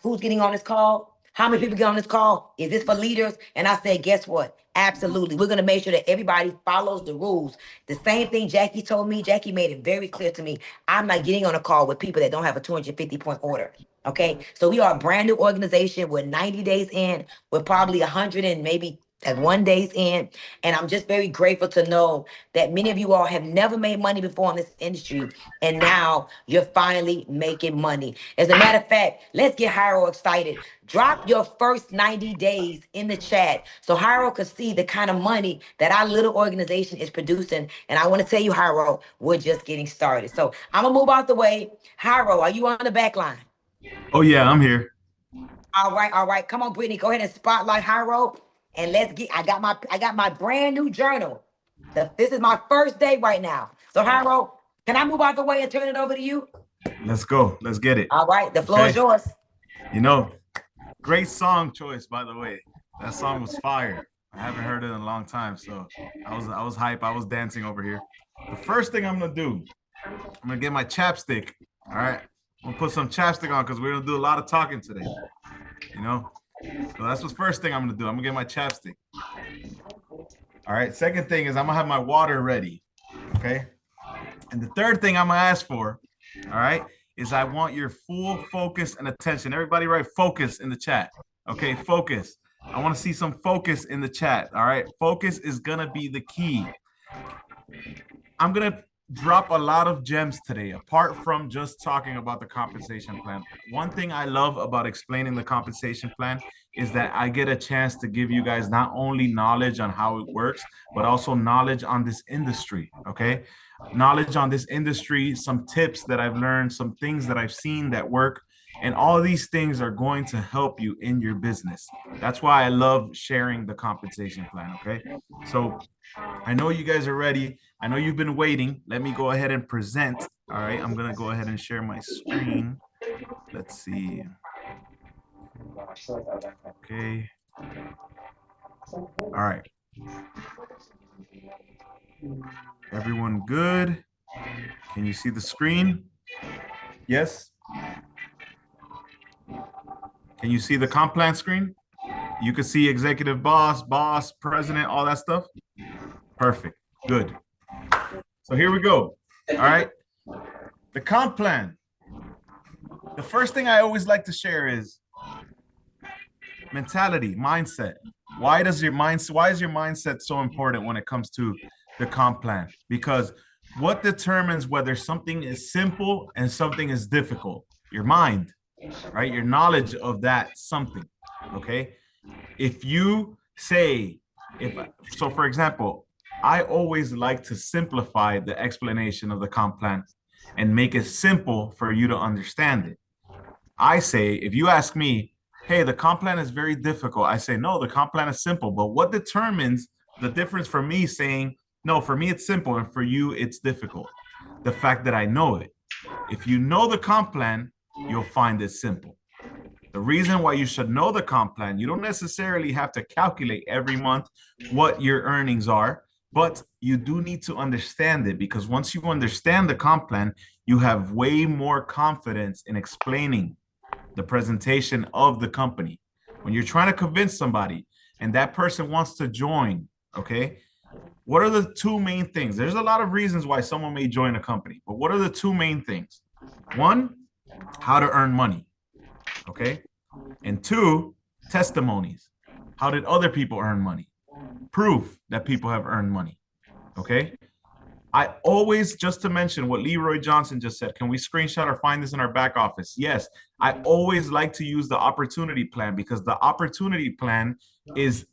who's getting on this call? How many people get on this call? Is this for leaders? And I said, guess what? Absolutely. We're going to make sure that everybody follows the rules. The same thing Jackie told me. Jackie made it very clear to me. I'm not getting on a call with people that don't have a 250-point order. Okay. So we are a brand new organization. We're 90 days in. We're probably 100 and maybe at 1 days in. And I'm just very grateful to know that many of you all have never made money before in this industry. And now you're finally making money. As a matter of fact, let's get Hyro excited. Drop your first 90 days in the chat so Hyro could see the kind of money that our little organization is producing. And I want to tell you, Hyro, we're just getting started. So I'm going to move out the way. Hyro, are you on the back line? Oh, yeah, I'm here. All right, all right. Come on, Brittany, go ahead and spotlight Hyro. And let's get, I got my brand new journal. This is my first day right now. So Hyro, can I move out the way and turn it over to you? Let's go. Let's get it. All right, the floor is yours. You know, great song choice, by the way. That song was fire. I haven't heard it in a long time, so I was hype. I was dancing over here. The first thing I'm gonna do, I'm gonna get my chapstick. All right, I'm gonna put some chapstick on because we're gonna do a lot of talking today. You know, so that's the first thing I'm gonna do. I'm gonna get my chapstick. All right. Second thing is I'm gonna have my water ready. Okay. And the third thing I'm gonna ask for, all right, is I want your full focus and attention. Everybody write focus in the chat. Okay, focus. I want to see some focus in the chat. All right. Focus is gonna be the key. I'm gonna drop a lot of gems today, apart from just talking about the compensation plan. One thing I love about explaining the compensation plan is that I get a chance to give you guys not only knowledge on how it works, but also knowledge on this industry, okay? Knowledge on this industry, some tips that I've learned, some things that I've seen that work, and all these things are going to help you in your business. That's why I love sharing the compensation plan, okay? So I know you guys are ready. I know you've been waiting. Let me go ahead and present. All right, I'm gonna go ahead and share my screen. Let's see. Okay. All right. Everyone good? Can you see the screen? Yes? Can you see the comp plan screen? You can see executive boss, president, all that stuff? Perfect. Good. So here we go. All right. The comp plan. The first thing I always like to share is mentality, mindset. Why is your mindset so important when it comes to the comp plan? Because what determines whether something is simple and something is difficult? Your mind, right? Your knowledge of that something. Okay. If you say, so for example, I always like to simplify the explanation of the comp plan and make it simple for you to understand it. I say, if you ask me, hey, the comp plan is very difficult, I say, no, the comp plan is simple. But what determines the difference for me saying, no, for me it's simple and for you it's difficult? The fact that I know it. If you know the comp plan, you'll find it simple. The reason why you should know the comp plan, you don't necessarily have to calculate every month what your earnings are, but you do need to understand it, because once you understand the comp plan, you have way more confidence in explaining the presentation of the company. When you're trying to convince somebody and that person wants to join, okay, what are the two main things? There's a lot of reasons why someone may join a company, but what are the two main things? One, how to earn money, okay? And two, testimonies. How did other people earn money? Proof that people have earned money, okay? I always, just to mention what Leroy Johnson just said, can we screenshot or find this in our back office? Yes, I always like to use the opportunity plan, because the opportunity plan is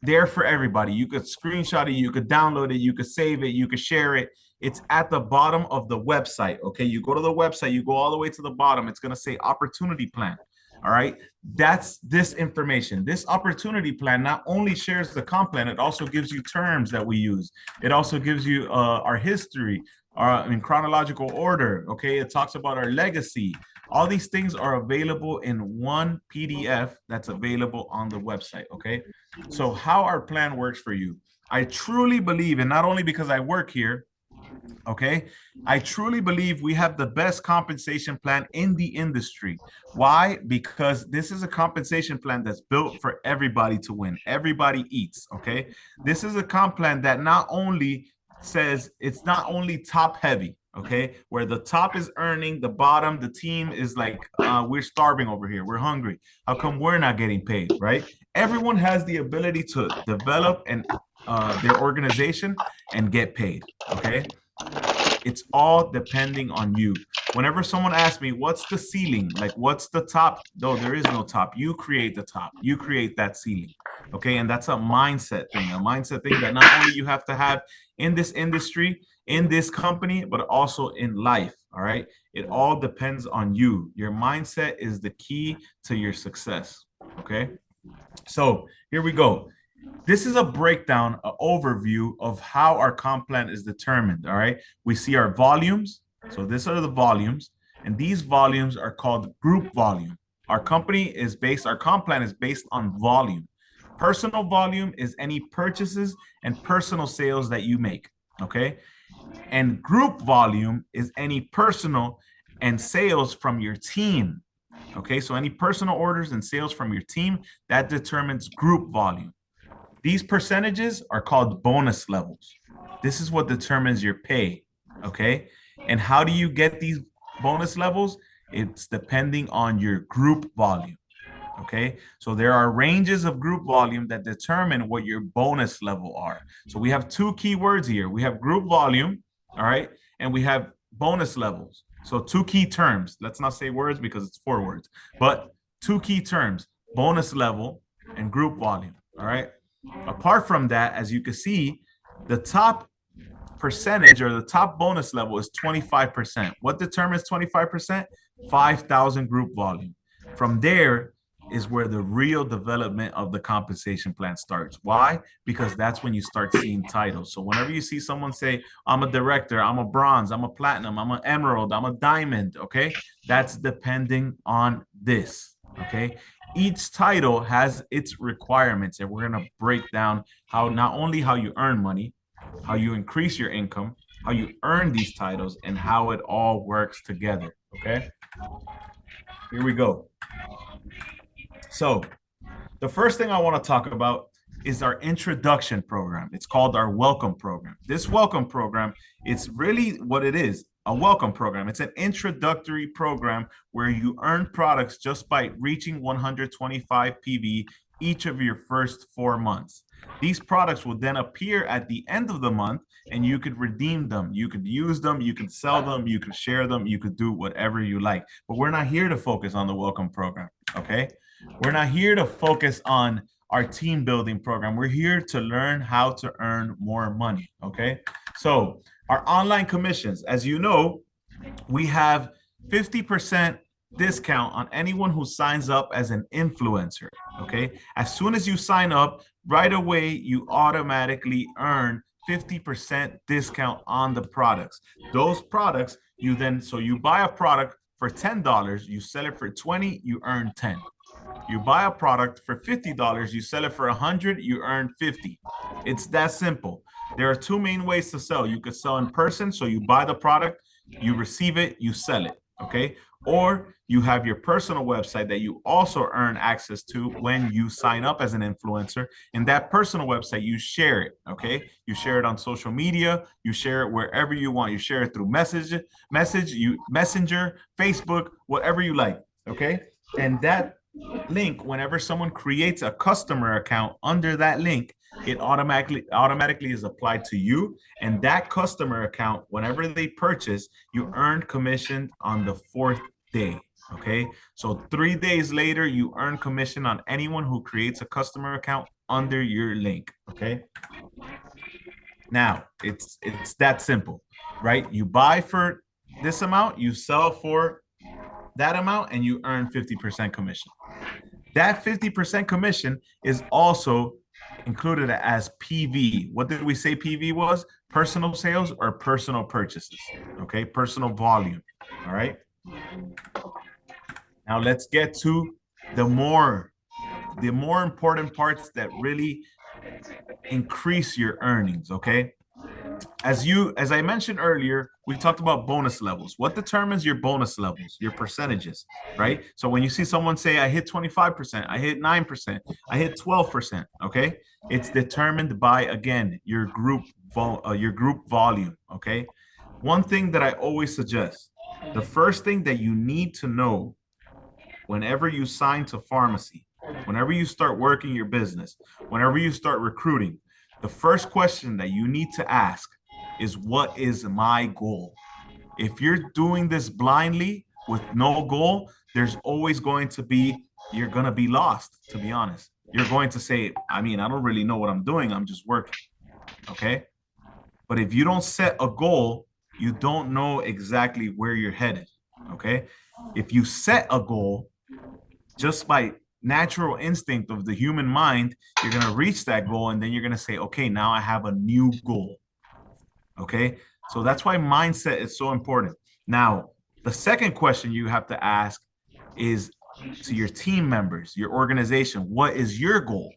there for everybody. You could screenshot it, you could download it, you could save it, you could share it. It's at the bottom of the website, okay? You go to the website, you go all the way to the bottom, it's gonna say opportunity plan. All right, that's this information. This opportunity plan not only shares the comp plan, it also gives you terms that we use. It also gives you our history, in chronological order. Okay, it talks about our legacy. All these things are available in one PDF that's available on the website. Okay, so how our plan works for you, I truly believe, and not only because I work here, Okay. I truly believe we have the best compensation plan in the industry. Why? Because this is a compensation plan that's built for everybody to win. Everybody eats. Okay. This is a comp plan that not only says it's not only top heavy, okay, where the top is earning, the bottom, the team is like, we're starving over here. We're hungry. How come we're not getting paid? Right. Everyone has the ability to develop and their organization and get paid. Okay. It's all depending on you. Whenever someone asks me, what's the ceiling? Like, what's the top? No, there is no top. You create the top. You create that ceiling. Okay. And that's a mindset thing that not only you have to have in this industry, in this company, but also in life. All right. It all depends on you. Your mindset is the key to your success. Okay. So here we go. This is a breakdown, an overview of how our comp plan is determined. All right. We see our volumes. So these are the volumes, and these volumes are called group volume. Our comp plan is based on volume. Personal volume is any purchases and personal sales that you make. Okay. And group volume is any personal and sales from your team. Okay. So any personal orders and sales from your team that determines group volume. These percentages are called bonus levels. This is what determines your pay. Okay. And how do you get these bonus levels? It's depending on your group volume. Okay. So there are ranges of group volume that determine what your bonus level are. So we have two keywords here. We have group volume. All right. And we have bonus levels. So two key terms. Let's not say words because it's four words, but two key terms: bonus level and group volume. All right. Apart from that, as you can see, the top percentage or the top bonus level is 25%. What determines 25%? 5,000 group volume. From there is where the real development of the compensation plan starts. Why? Because that's when you start seeing titles. So whenever you see someone say, I'm a director, I'm a bronze, I'm a platinum, I'm an emerald, I'm a diamond, okay? That's depending on this, okay? Each title has its requirements, and we're going to break down how not only how you earn money, how you increase your income, how you earn these titles, and how it all works together. Okay. Here we go. So the first thing I want to talk about is our introduction program. It's called our welcome program. This welcome program, it's really what it is, a welcome program. It's an introductory program where you earn products just by reaching 125 PV each of your first 4 months. These products will then appear at the end of the month, and you could redeem them. You could use them, you could sell them, you could share them, you could do whatever you like. But we're not here to focus on the welcome program, okay? We're not here to focus on our team building program. We're here to learn how to earn more money, okay? So our online commissions, as you know, we have 50% discount on anyone who signs up as an influencer, okay? As soon as you sign up, right away, you automatically earn 50% discount on the products. Those products, so you buy a product for $10, you sell it for 20, you earn 10. You buy a product for $50, you sell it for 100, you earn 50. It's that simple. There are two main ways to sell. You could sell in person, so you buy the product, you receive it, you sell it, okay? Or you have your personal website that you also earn access to when you sign up as an influencer. In that personal website, you share it, okay? You share it on social media, you share it wherever you want. You share it through Messenger, Facebook, whatever you like, okay? And that link, whenever someone creates a customer account under that link, it automatically is applied to you, and that customer account, whenever they purchase, you earn commission on the fourth day. Okay, so 3 days later, you earn commission on anyone who creates a customer account under your link. Okay, now it's that simple, right? You buy for this amount, you sell for that amount, and you earn 50% commission. That 50% commission is also included as PV. What did we say PV was? Personal sales or personal purchases. Okay, personal volume. All right. Now let's get to the more important parts that really increase your earnings. Okay. as I mentioned earlier, we talked about bonus levels. What determines your bonus levels? Your percentages, right? So when you see someone say, I hit 25%, I hit 9%, I hit 12%, okay? It's determined by, again, your group volume, okay? One thing that I always suggest, the first thing that you need to know whenever you sign to Farmasi, whenever you start working your business, whenever you start recruiting, the first question that you need to ask is, what is my goal? If you're doing this blindly with no goal, there's always going to be, you're going to be lost, to be honest. You're going to say, I mean, I don't really know what I'm doing. I'm just working. Okay. But if you don't set a goal, you don't know exactly where you're headed. Okay. If you set a goal, just by natural instinct of the human mind, you're going to reach that goal. And then you're going to say, okay, now I have a new goal. Okay. So that's why mindset is so important. Now, the second question you have to ask is to your team members, your organization, what is your goal?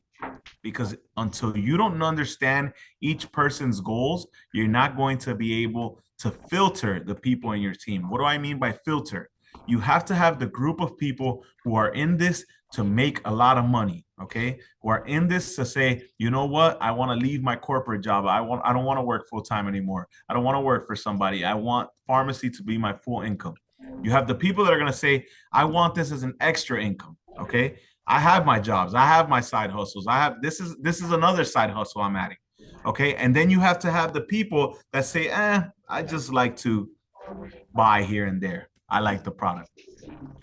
Because until you don't understand each person's goals, you're not going to be able to filter the people in your team. What do I mean by filter? You have to have the group of people who are in this to make a lot of money, okay? Who are in this to say, you know what? I want to leave my corporate job. I don't want to work full time anymore. I don't want to work for somebody. I want Farmasi to be my full income. You have the people that are going to say, I want this as an extra income, okay? I have my jobs. I have my side hustles. I have this is another side hustle I'm adding. Okay. And then you have to have the people that say, I just like to buy here and there. I like the product.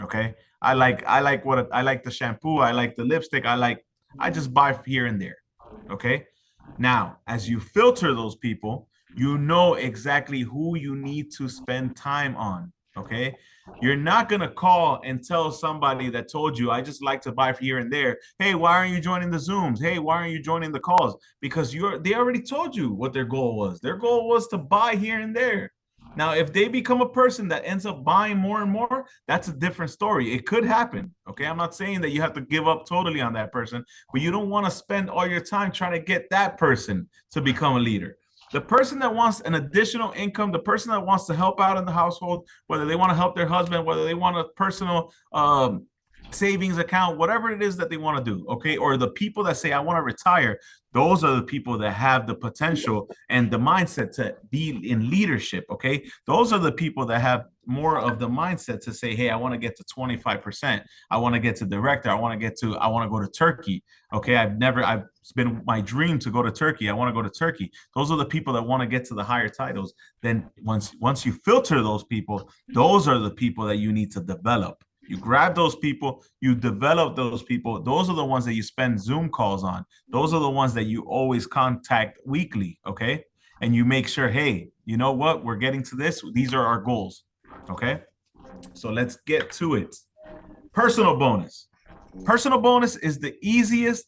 Okay. I like the shampoo. I like the lipstick. I just buy here and there. Okay. Now, as you filter those people, you know exactly who you need to spend time on. Okay. You're not going to call and tell somebody that told you, I just like to buy here and there. Hey, why aren't you joining the Zooms? Hey, why aren't you joining the calls? Because they already told you what their goal was. Their goal was to buy here and there. Now, if they become a person that ends up buying more and more, that's a different story. It could happen. Okay. I'm not saying that you have to give up totally on that person, but you don't want to spend all your time trying to get that person to become a leader. The person that wants an additional income, the person that wants to help out in the household, whether they want to help their husband, whether they want a personal savings account, whatever it is that they want to do, okay? Or the people that say, I want to retire, those are the people that have the potential and the mindset to be in leadership, okay? Those are the people that have more of the mindset to say, hey, I want to get to 25%. I want to get to director. I want to go to Turkey. Okay. It's been my dream to go to Turkey. I want to go to Turkey. Those are the people that want to get to the higher titles. Then once you filter those people, those are the people that you need to develop. You grab those people, you develop those people. Those are the ones that you spend Zoom calls on. Those are the ones that you always contact weekly, okay? And you make sure, hey, you know what? We're getting to this. These are our goals, okay? So let's get to it. Personal bonus. Personal bonus is the easiest,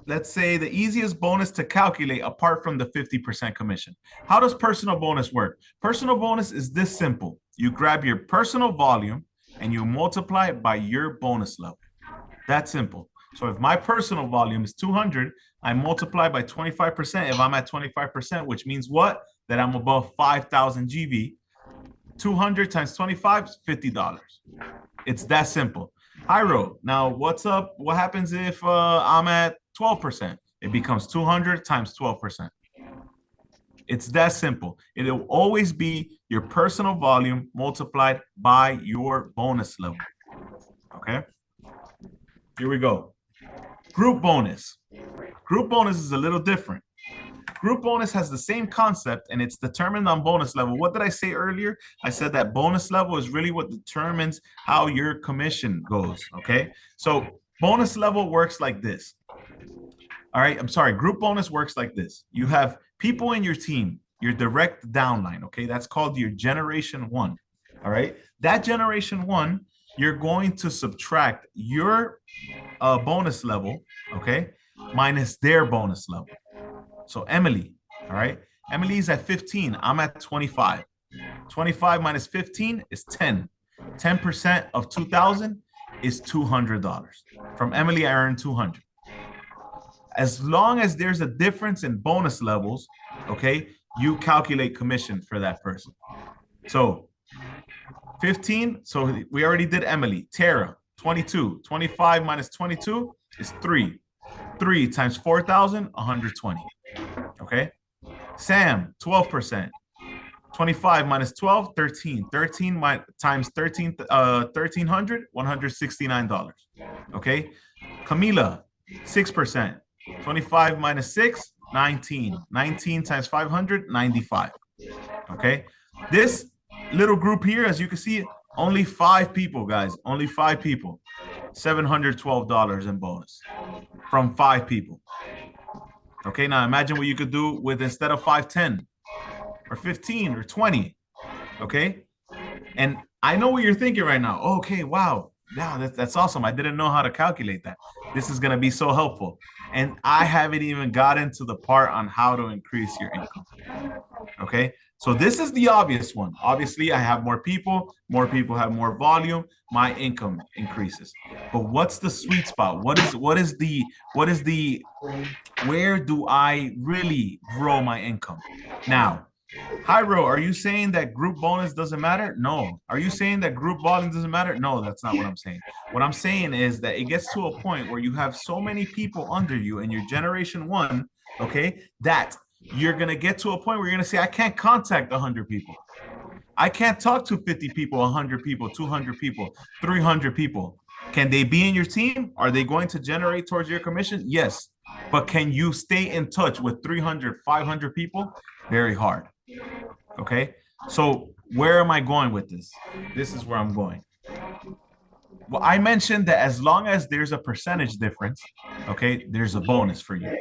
let's say the easiest bonus to calculate apart from the 50% commission. How does personal bonus work? Personal bonus is this simple. You grab your personal volume and you multiply it by your bonus level. That's simple. So if my personal volume is 200, I multiply by 25%. If I'm at 25%, which means what? That I'm above 5,000 GV. 200 times 25 is $50. It's that simple. Hyro, now what's up? What happens if I'm at 12%? It becomes 200 times 12%. It's that simple. It'll always be your personal volume multiplied by your bonus level. Okay. Here we go. Group bonus. Group bonus is a little different. Group bonus has the same concept and it's determined on bonus level. What did I say earlier? I said that bonus level is really what determines how your commission goes. Okay. So bonus level works like this. All right. I'm sorry. Group bonus works like this. You have people in your team, your direct downline. Okay. That's called your generation one. All right. That generation one, you're going to subtract your bonus level. Okay. Minus their bonus level. So Emily, all right. Emily's at 15. I'm at 25. 25 minus 15 is 10. 10% of 2,000 is $200. From Emily, I earned 200. as long as there's a difference in bonus levels, okay, you calculate commission for that person. So 15, so we already did Emily. Tara, 22. 25 minus 22 is 3. 3 times 4,000, 120. Okay. Sam, 12%. 25 minus 12, 13. 13 times 13, 1,300, $169. Okay. Camila, 6%. 25 minus 6, 19. 19 times 500, 95. Okay. This little group here, as you can see, only 5 people, guys. Only 5 people. $712 in bonus from 5 people. Okay, now imagine what you could do with instead of 5, 10 or 15 or 20. Okay. And I know what you're thinking right now. Okay, wow. Yeah, that's awesome. I didn't know how to calculate that. This is going to be so helpful. And I haven't even gotten to the part on how to increase your income. Okay. So this is the obvious one. Obviously, I have more people have more volume, my income increases. But what's the sweet spot? What is the where do I really grow my income? Now, Hyro, are you saying that group bonus doesn't matter? No. Are you saying that group volume doesn't matter? No, that's not what I'm saying. What I'm saying is that it gets to a point where you have so many people under you in your generation 1, okay, that you're going to get to a point where you're going to say, I can't contact 100 people. I can't talk to 50 people, 100 people, 200 people, 300 people. Can they be in your team? Are they going to generate towards your commission? Yes. But can you stay in touch with 300, 500 people? Very hard. Okay. So where am I going with this? This is where I'm going. Well, I mentioned that as long as there's a percentage difference, okay, there's a bonus for you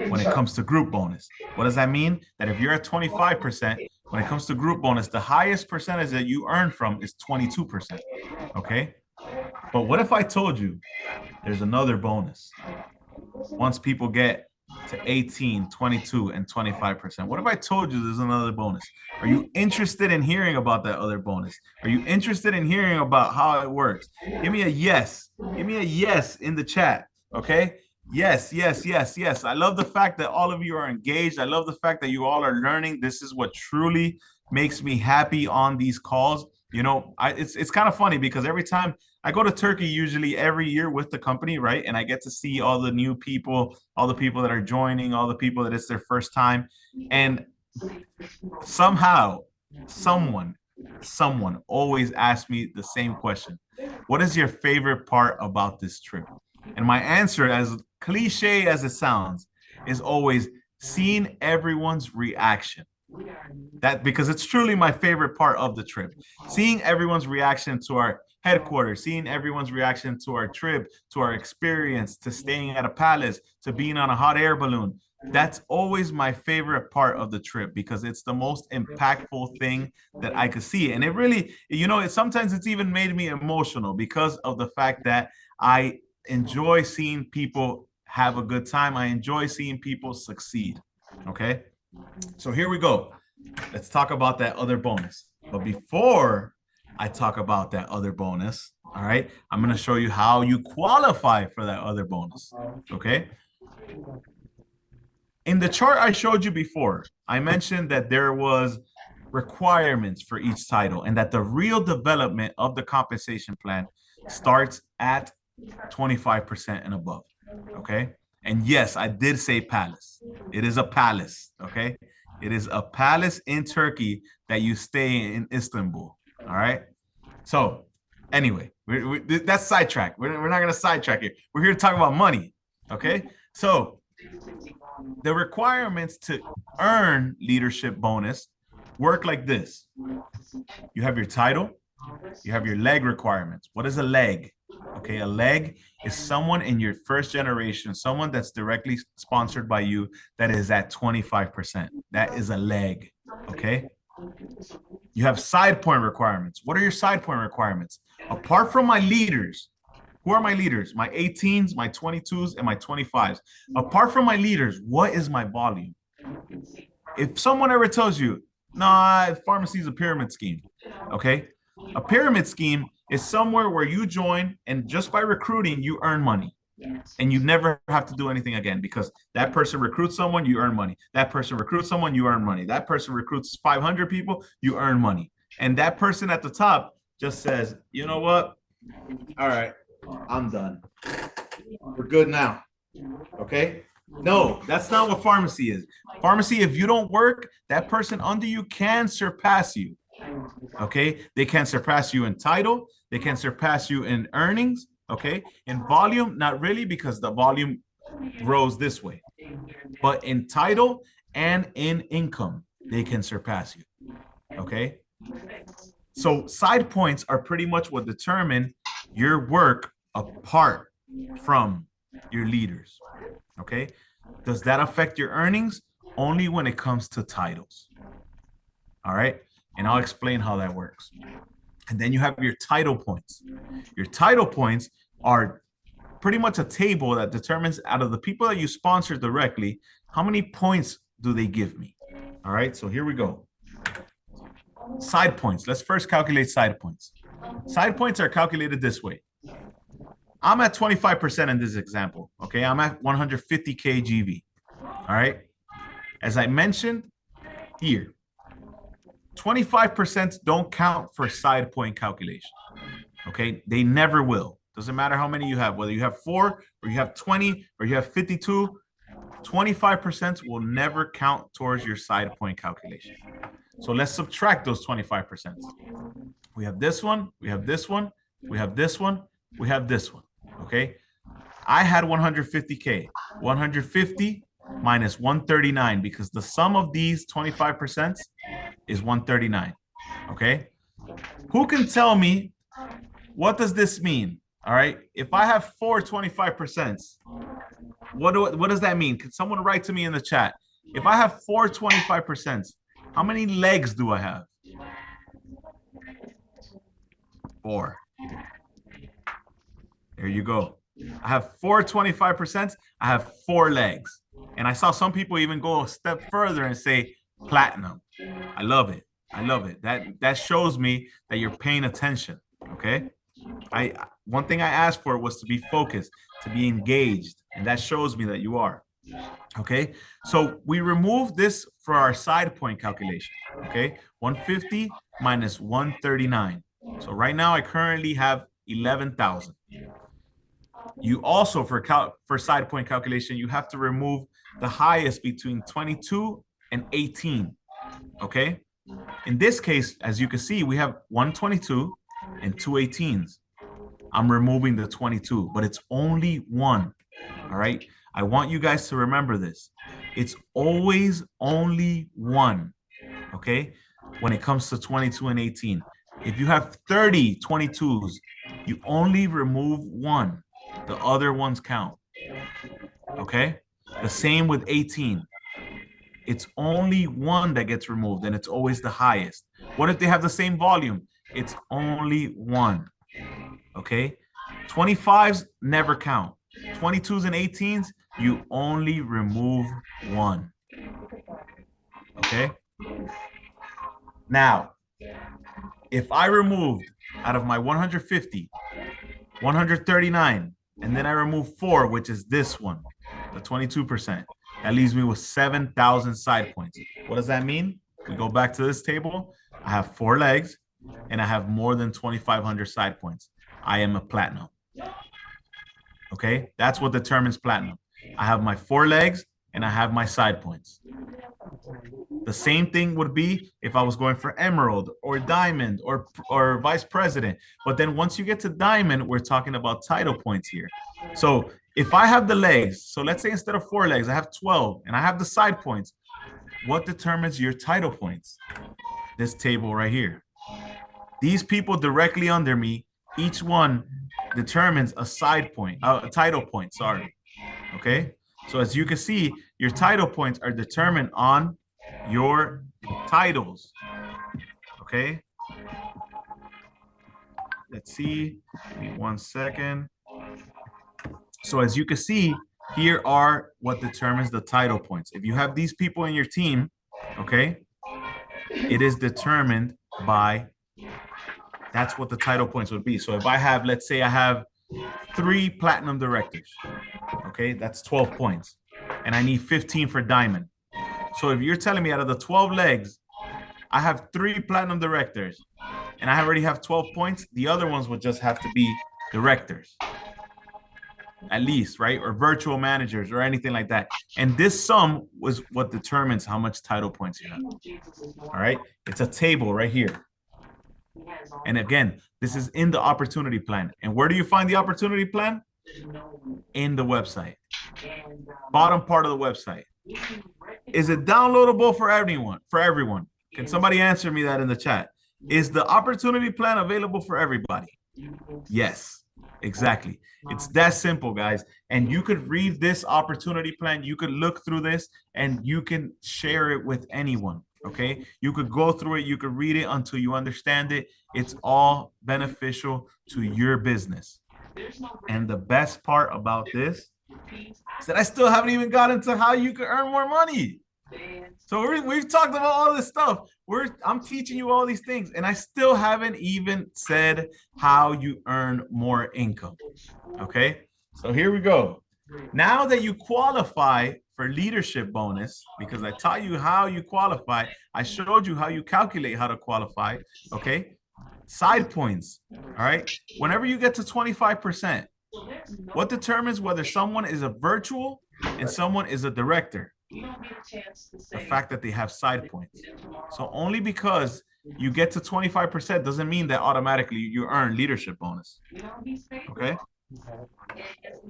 when it comes to group bonus. What does that mean? That if you're at 25%, when it comes to group bonus, the highest percentage that you earn from is 22%. Okay. But what if I told you there's another bonus? Once people get to 18, 22, and 25%. What if I told you there's another bonus? Are you interested in hearing about that other bonus? Are you interested in hearing about how it works? Give me a yes. Give me a yes in the chat. Okay. Yes, yes, yes, yes. I love the fact that all of you are engaged. I love the fact that you all are learning. This is what truly makes me happy on these calls. You know, it's kind of funny because every time I go to Turkey, usually every year with the company, right? And I get to see all the new people, all the people that are joining, all the people that it's their first time. And somehow, someone always asks me the same question. What is your favorite part about this trip? And my answer, as cliche as it sounds, is always seeing everyone's reaction. That because it's truly my favorite part of the trip. Seeing everyone's reaction to our headquarters, seeing everyone's reaction to our trip, to our experience, to staying at a palace, to being on a hot air balloon. That's always my favorite part of the trip because it's the most impactful thing that I could see. And it really, you know, sometimes it's even made me emotional because of the fact that I enjoy seeing people have a good time. I enjoy seeing people succeed. Okay. So here we go. Let's talk about that other bonus. But before I talk about that other bonus, all right, I'm going to show you how you qualify for that other bonus. Okay. In the chart I showed you before, I mentioned that there was requirements for each title and that the real development of the compensation plan starts at 25% and above. Okay. And yes, I did say palace. It is a palace, okay? It is a palace in Turkey that you stay in Istanbul, all right? So anyway, that's sidetrack. We're not going to sidetrack it. We're here to talk about money, okay? So the requirements to earn leadership bonus work like this. You have your title. You have your leg requirements. What is a leg? Okay, a leg is someone in your first generation, someone that's directly sponsored by you that is at 25%. That is a leg, okay? You have side point requirements. What are your side point requirements? Apart from my leaders, who are my leaders? My 18s, my 22s, and my 25s. Apart from my leaders, what is my volume? If someone ever tells you, nah, Farmasi is a pyramid scheme, okay? A pyramid scheme is somewhere where you join and just by recruiting, you earn money. And you never have to do anything again because that person recruits someone, you earn money. That person recruits someone, you earn money. That person recruits 500 people, you earn money. And that person at the top just says, you know what? All right, I'm done. We're good now. Okay? No, that's not what Farmasi is. Farmasi, if you don't work, that person under you can surpass you. Okay? They can surpass you in title, they can surpass you in earnings. Okay? In volume, not really, because the volume grows this way. But in title and in income, they can surpass you. Okay? So side points are pretty much what determine your work apart from your leaders. Okay? Does that affect your earnings? Only when it comes to titles. All right? And I'll explain how that works. And then you have your title points. Your title points are pretty much a table that determines out of the people that you sponsor directly, how many points do they give me? All right, so here we go. Side points. Let's first calculate side points. Side points are calculated this way. I'm at 25% in this example. Okay, I'm at 150K GV. All right. As I mentioned here, 25% don't count for side point calculation. Okay, they never will. Doesn't matter how many you have, whether you have 4 or you have 20 or you have 52, 25% will never count towards your side point calculation. So let's subtract those 25%. We have this one, we have this one, we have this one, we have this one. Okay, I had 150K. 150 minus 139 because the sum of these 25% is 139. Okay, who can tell me what does this mean? All right, if I have 4 25%, what does that mean? Can someone write to me in the chat? If I have 4 25%, how many legs do I have? 4. There you go. I have 4 25%. I have 4 legs. And I saw some people even go a step further and say platinum. I love it. I love it. That shows me that you're paying attention. Okay. One thing I asked for was to be focused, to be engaged, and that shows me that you are. Okay, so we remove this for our side point calculation. Okay, 150 minus 139. So right now I currently have 11,000. You also for side point calculation, you have to remove the highest between 22 and 18. Okay, in this case, as you can see, we have 122 and 2 18s. I'm removing the 22, but it's only one. All right. I want you guys to remember this. It's always only one. Okay. When it comes to 22 and 18, if you have 30 22s, you only remove one. The other ones count. Okay. The same with 18. It's only one that gets removed and it's always the highest. What if they have the same volume? It's only one. Okay, 25s never count. 22s and 18s, you only remove one. Okay. Now, if I removed out of my 150, 139, and then I remove 4, which is this one, the 22%, that leaves me with 7,000 side points. What does that mean? We go back to this table. I have 4 legs and I have more than 2,500 side points. I am a platinum. Okay, that's what determines platinum. I have my 4 legs and I have my side points. The same thing would be if I was going for emerald or diamond or vice president. But then once you get to diamond, we're talking about title points here. So if I have the legs, so let's say instead of 4 legs, I have 12 and I have the side points. What determines your title points? This table right here. These people directly under me, each one determines a side point, a title point, sorry. Okay, so as you can see, your title points are determined on your titles. Okay, let's see, give me 1 second. So as you can see, here are what determines the title points. If you have these people in your team, okay, it is determined by, that's what the title points would be. So if I have, let's say I have 3 platinum directors. Okay, that's 12 points. And I need 15 for diamond. So if you're telling me out of the 12 legs, I have 3 platinum directors and I already have 12 points, the other ones would just have to be directors. At least, right? Or virtual managers or anything like that. And this sum was what determines how much title points you have. All right. It's a table right here. And again, this is in the opportunity plan. And where do you find the opportunity plan? In the website. Bottom part of the website. Is it downloadable for everyone? Can somebody answer me that in the chat? Is the opportunity plan available for everybody? Yes, exactly. It's that simple, guys. And you could read this opportunity plan. You could look through this and you can share it with anyone. Okay. You could go through it. You could read it until you understand it. It's all beneficial to your business. And the best part about this is that I still haven't even gotten to how you can earn more money. So we've talked about all this stuff. I'm teaching you all these things, and I still haven't even said how you earn more income. Okay, so here we go. Now that you qualify for leadership bonus, because I taught you how you qualify, I showed you how you calculate how to qualify. Okay, side points. All right, whenever you get to 25%, what determines whether someone is a virtual and someone is a director? The fact that they have side points. So only because you get to 25% doesn't mean that automatically you earn leadership bonus. Okay.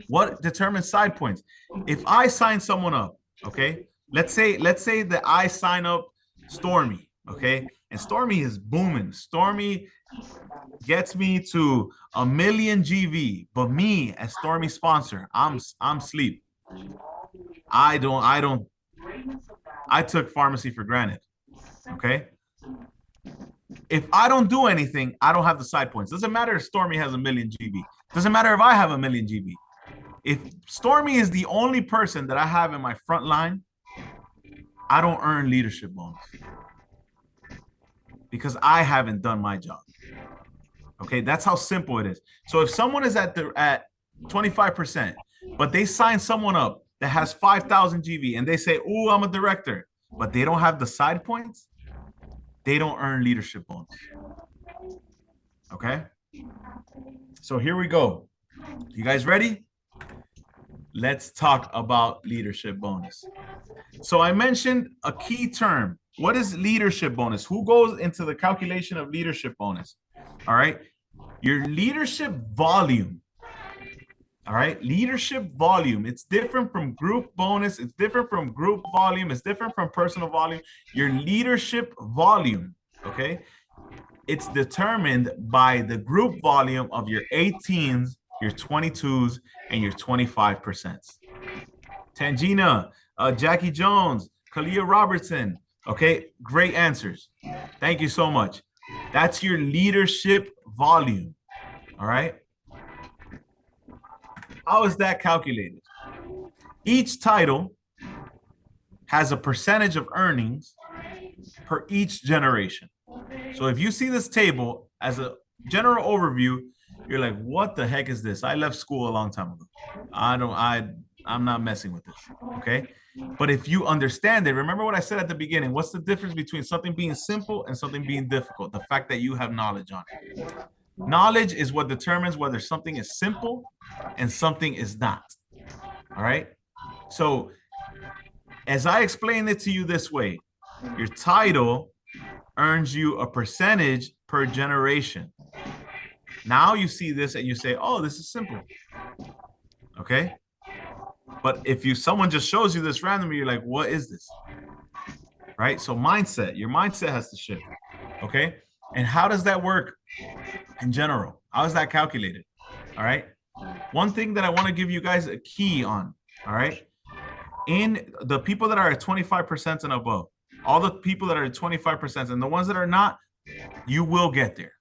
What determines side points? If I sign someone up, okay, let's say that I sign up Stormy, okay, and Stormy is booming. Stormy gets me to 1 million GV, but me as Stormy sponsor, I'm sleep. I took Farmasi for granted. Okay. If I don't do anything, I don't have the side points. Doesn't matter if Stormy has 1 million GV. Doesn't matter if I have 1 million GV. If Stormy is the only person that I have in my front line, I don't earn leadership bonus because I haven't done my job. Okay, that's how simple it is. So if someone is at 25%, but they sign someone up that has 5,000 GV and they say, "Oh, I'm a director," but they don't have the side points, they don't earn leadership bonus. Okay, so here we go. You guys ready? Let's talk about leadership bonus. So I mentioned a key term. What is leadership bonus? Who goes into the calculation of leadership bonus? All right, your leadership volume. All right, leadership volume. It's different from group bonus. It's different from group volume. It's different from personal volume. Your leadership volume, okay? It's determined by the group volume of your 18s, your 22s, and your 25%. Tangina, Jackie Jones, Kalia Robertson. Okay, great answers. Thank you so much. That's your leadership volume. All right. How is that calculated? Each title has a percentage of earnings per each generation. So if you see this table as a general overview, you're like, what the heck is this? I left school a long time ago. I'm not messing with this. Okay. But if you understand it, remember what I said at the beginning. What's the difference between something being simple and something being difficult? The fact that you have knowledge on it. Knowledge is what determines whether something is simple and something is not. All right. So as I explain it to you this way, your title earns you a percentage per generation. Now you see this and you say, oh, this is simple. Okay. But if someone just shows you this randomly, you're like, what is this? Right. So mindset, your mindset has to shift. Okay. And how does that work in general? How is that calculated? All right. One thing that I want to give you guys a key on. All right. In the people that are at 25% and above, all the people that are at 25% and the ones that are not, you will get there.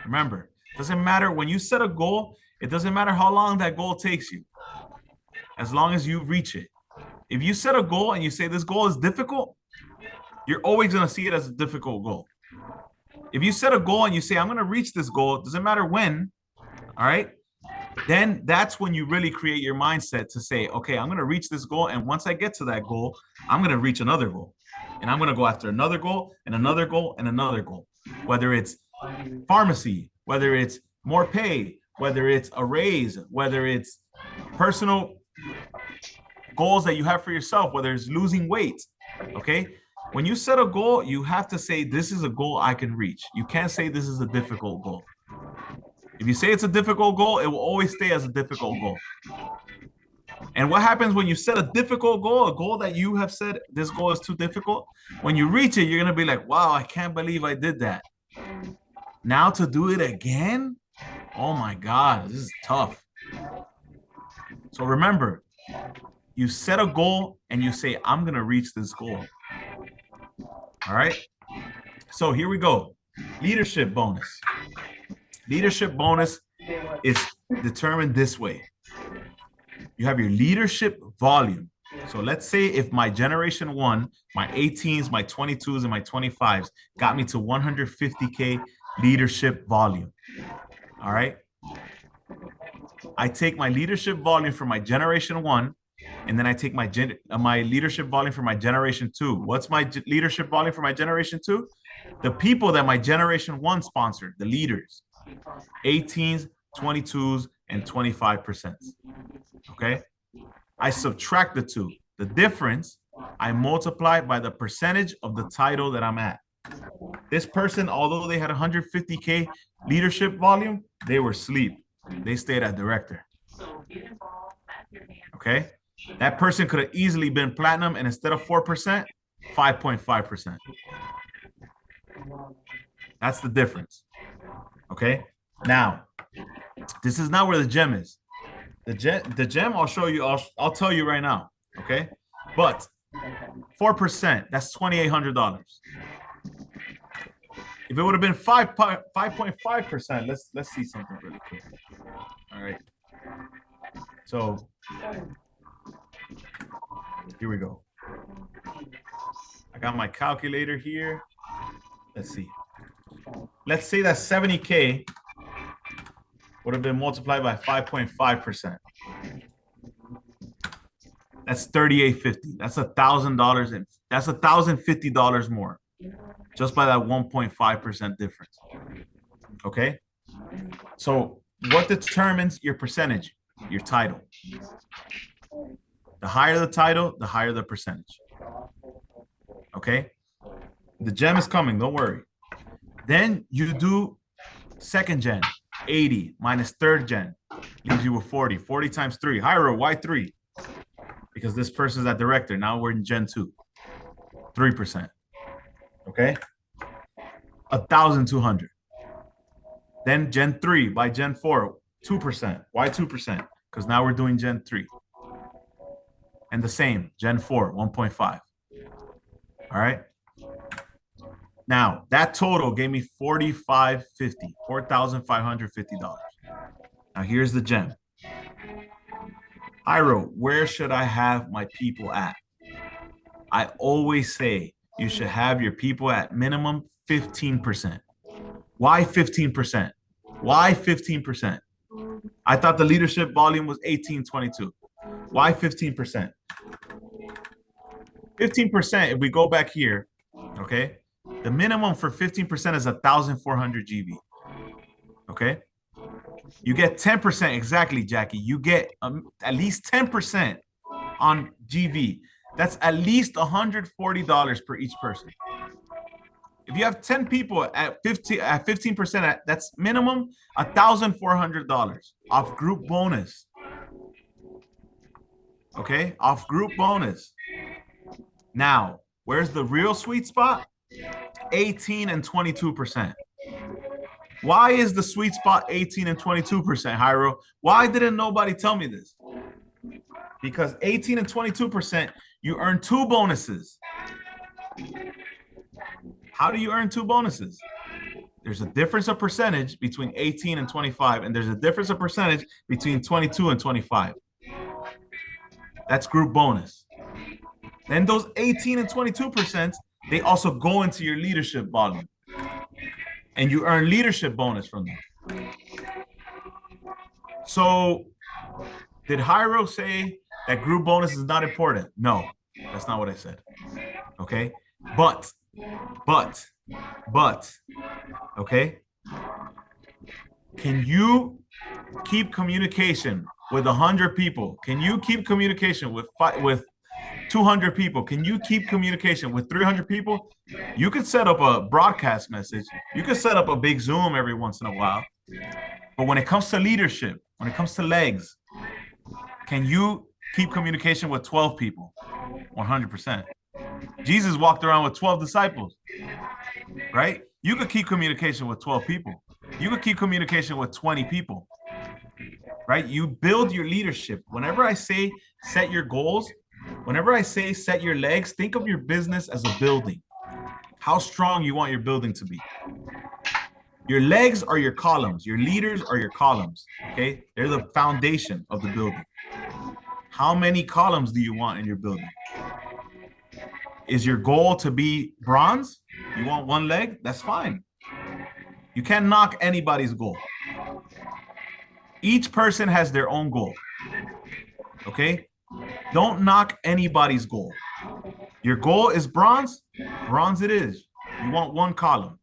Remember, it doesn't matter when you set a goal. It doesn't matter how long that goal takes you, as long as you reach it. If you set a goal and you say this goal is difficult, you're always going to see it as a difficult goal. If you set a goal and you say, I'm going to reach this goal, it doesn't matter when, all right? then that's when you really create your mindset to say, okay, I'm going to reach this goal. And once I get to that goal, I'm going to reach another goal. And I'm going to go after another goal and another goal and another goal. Whether it's pharmacy, whether it's more pay, whether it's a raise, whether it's personal goals that you have for yourself, whether it's losing weight. Okay. When you set a goal, you have to say, this is a goal I can reach. You can't say this is a difficult goal. If you say it's a difficult goal, it will always stay as a difficult goal. And what happens when you set a difficult goal, a goal that you have said, this goal is too difficult? When you reach it, you're going to be like, wow, I can't believe I did that. Now to do it again? Oh my God, this is tough. So remember, you set a goal and you say, I'm going to reach this goal. All right. So here we go. Leadership bonus. Leadership bonus is determined this way. You have your leadership volume. So let's say if my generation one, my 18s, my 22s, and my 25s got me to 150K leadership volume. All right. I take my leadership volume from my generation one, and then I take my leadership volume for my generation two. What's my leadership volume for my generation two? The people that my generation one sponsored, the leaders, 18s, 22s, and 25%. Okay. I subtract the two. The difference, I multiply by the percentage of the title that I'm at. This person, although they had 150K leadership volume, they were asleep. They stayed at director. Okay. That person could have easily been platinum, and instead of 4%, 5.5%. That's the difference. Okay. Now, this is not where the gem is. The gem I'll show you, I'll tell you right now. Okay. But 4%, that's $2,800. If it would have been 5.5%, let's see something really quick. All right. So here we go. I got my calculator here. Let's see. Let's say that 70K would have been multiplied by 5.5%. That's $3,850. That's $1,000, and that's $1,050 more, just by that 1.5% difference. Okay. So what determines your percentage? Your title. The higher the title, the higher the percentage. Okay. The gem is coming. Don't worry. Then you do second gen, 80 minus third gen, leaves you with 40. 40 times 3. Higher, why 3? Because this person's at director. Now we're in gen 2. 3%. Okay. 1,200. Then gen 3 by gen 4, 2%. Why 2%? Because now we're doing gen 3. And the same, gen 4, 1.5. All right. Now that total gave me $4,550, $4,550. Now here's the gem. Iro, where should I have my people at? I always say you should have your people at minimum 15%. Why 15%? Why 15%? I thought the leadership volume was 1822. Why 15%? 15%, if we go back here, okay, the minimum for 15% is 1,400 GB. Okay. You get 10%, exactly, Jackie. You get at least 10% on GV. That's at least $140 per each person. If you have 10 people at 15%, that's minimum $1,400 off group bonus. Okay, off group bonus. Now, where's the real sweet spot? 18 and 22%. Why is the sweet spot 18 and 22%, Hyro? Why didn't nobody tell me this? Because 18 and 22%, you earn 2 bonuses. How do you earn 2 bonuses? There's a difference of percentage between 18 and 25, and there's a difference of percentage between 22 and 25. That's group bonus. Then those 18 and 22%, they also go into your leadership volume. And you earn leadership bonus from them. So did Hyro say that group bonus is not important? No, that's not what I said. Okay. But, but, but, okay. Can you keep communication with 100 people? Can you keep communication with 200 people? Can you keep communication with 300 people? You could set up a broadcast message. You could set up a big Zoom every once in a while. But when it comes to leadership, when it comes to legs, can you keep communication with 12 people? 100%. Jesus walked around with 12 disciples, right? You could keep communication with 12 people. You could keep communication with 20 people, right? You build your leadership. Whenever I say set your goals, whenever I say set your legs, think of your business as a building. How strong you want your building to be. Your legs are your columns. Your leaders are your columns, okay? They're the foundation of the building. How many columns do you want in your building? Is your goal to be bronze? You want one leg? That's fine. You can't knock anybody's goal. Each person has their own goal, okay? Don't knock anybody's goal. Your goal is bronze? Bronze it is. You want one column.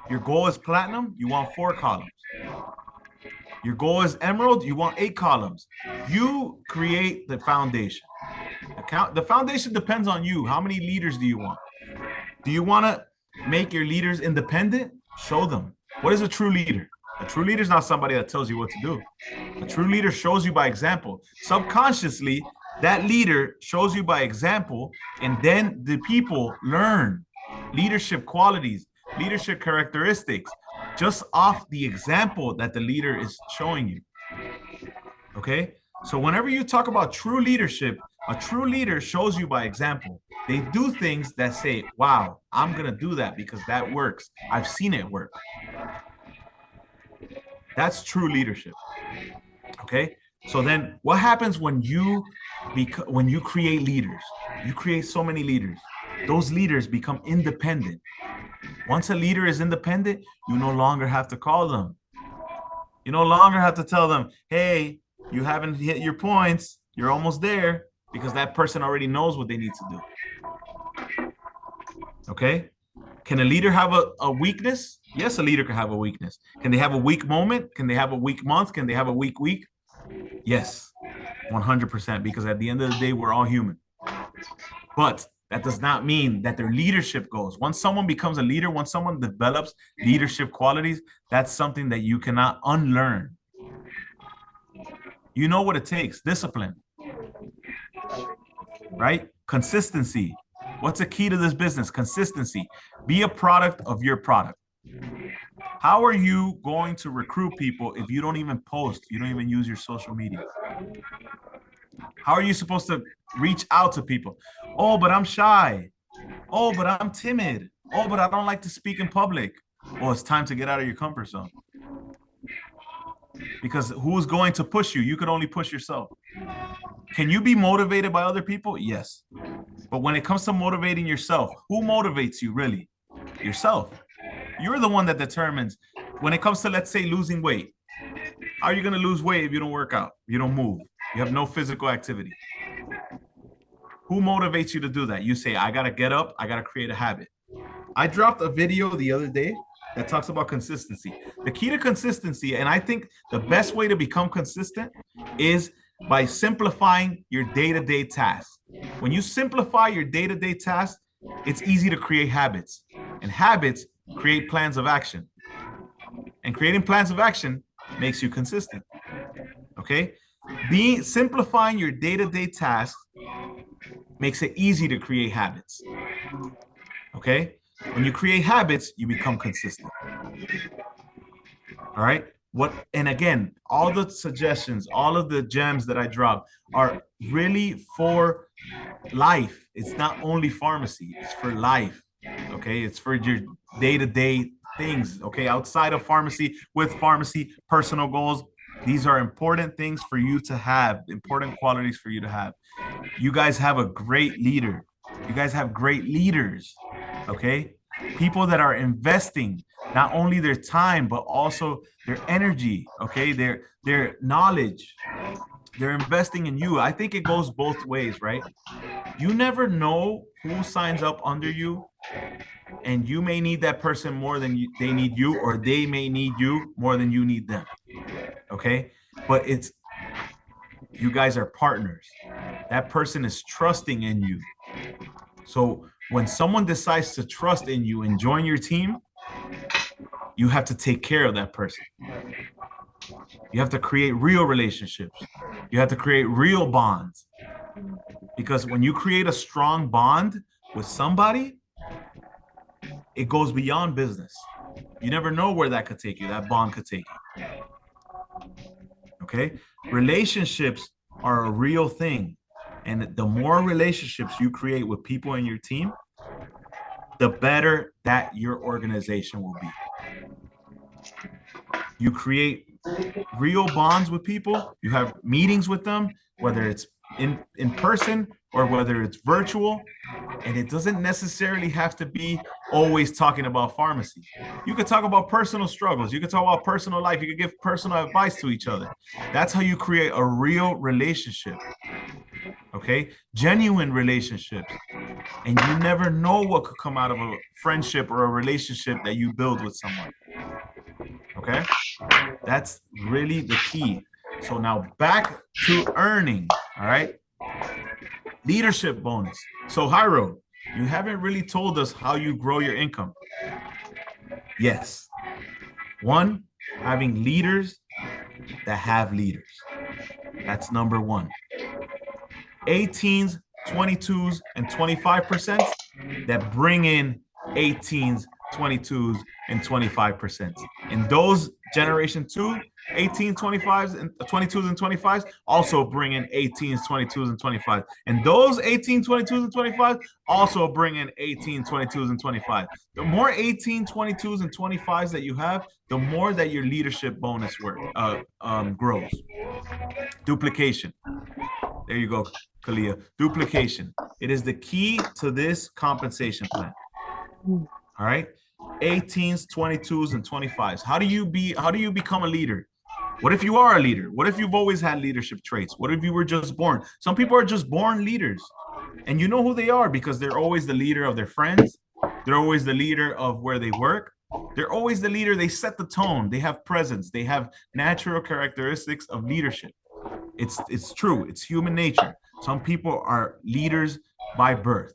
Your goal is platinum? You want 4 columns. Your goal is emerald? You want 8 columns. You create the foundation. The foundation depends on you. How many leaders do you want? Do you want to make your leaders independent? Show them. What is a true leader? A true leader is not somebody that tells you what to do. A true leader shows you by example. Subconsciously, that leader shows you by example, and then the people learn leadership qualities, leadership characteristics, just off the example that the leader is showing you. Okay? So whenever you talk about true leadership, a true leader shows you by example. They do things that say, wow, I'm going to do that because that works. I've seen it work. That's true leadership. Okay? So then what happens when you create leaders? You create so many leaders. Those leaders become independent. Once a leader is independent, you no longer have to call them. You no longer have to tell them, hey, you haven't hit your points. You're almost there, because that person already knows what they need to do. Okay? Can a leader have a weakness? Yes, a leader can have a weakness. Can they have a weak moment? Can they have a weak month? Can they have a weak week? Yes, 100%, because at the end of the day, we're all human. But that does not mean that their leadership goes. Once someone becomes a leader, once someone develops leadership qualities, that's something that you cannot unlearn. You know what it takes: discipline, right? Consistency. What's the key to this business? Consistency. Be a product of your product. How are you going to recruit people if you don't even post? You don't even use your social media. How are you supposed to reach out to people? Oh, but I'm shy. Oh, but I'm timid. Oh, but I don't like to speak in public. Oh, it's time to get out of your comfort zone. Because who's going to push you? You can only push yourself. Can you be motivated by other people? Yes. But when it comes to motivating yourself, who motivates you really? Yourself. You're the one that determines. When it comes to, let's say, losing weight, how are you going to lose weight if you don't work out? You don't move. You have no physical activity. Who motivates you to do that? You say, I got to get up. I got to create a habit. I dropped a video the other day that talks about consistency. The key to consistency, and I think the best way to become consistent, is by simplifying your day-to-day tasks. When you simplify your day-to-day tasks, it's easy to create habits. And habits create plans of action. And creating plans of action makes you consistent. Okay? Simplifying your day-to-day tasks makes it easy to create habits. Okay? When you create habits, you become consistent. All right? And again, all the suggestions, all of the gems that I drop are really for life. It's not only pharmacy, it's for life. Okay? It's for your day-to-day things. Okay? Outside of pharmacy, with pharmacy, personal goals. These are important things for you to have, important qualities for you to have. You guys have a great leader. You guys have great leaders. Okay? People that are investing not only their time, but also their energy, okay? Their knowledge. They're investing in you. I think it goes both ways, right? You never know who signs up under you, and you may need that person more than they need you, or they may need you more than you need them, okay? But it's, you guys are partners. That person is trusting in you. So when someone decides to trust in you and join your team, you have to take care of that person. You have to create real relationships. You have to create real bonds. Because when you create a strong bond with somebody, it goes beyond business. You never know where that could take you. That bond could take you. Okay? Relationships are a real thing. And the more relationships you create with people in your team, the better that your organization will be. You create real bonds with people. You have meetings with them, whether it's in person or whether it's virtual. And it doesn't necessarily have to be always talking about pharmacy. You could talk about personal struggles. You could talk about personal life. You could give personal advice to each other. That's how you create a real relationship. Okay? Genuine relationships. And you never know what could come out of a friendship or a relationship that you build with someone. Okay? That's really the key. So now back to earning. All right? Leadership bonus. So Jairo, you haven't really told us how you grow your income. Yes. One, having leaders that have leaders. That's number one. 18s, 22s, and 25% that bring in 18s, 22s, and 25%. And those generation two, 18s, 25s, and 22s and 25s also bring in 18s, 22s, and 25s. And those 18, 22s, and 25s also bring in 18, 22s, and 25. The more 18, 22s, and 25s that you have, the more that your leadership bonus grows. Duplication. There you go, Kalia. Duplication. It is the key to this compensation plan. All right. 18s, 22s, and 25s. How do you become a leader? What if you are a leader? What if you've always had leadership traits? What if you were just born? Some people are just born leaders. And you know who they are because they're always the leader of their friends. They're always the leader of where they work. They're always the leader. They set the tone. They have presence. They have natural characteristics of leadership. It's true. It's human nature. Some people are leaders by birth.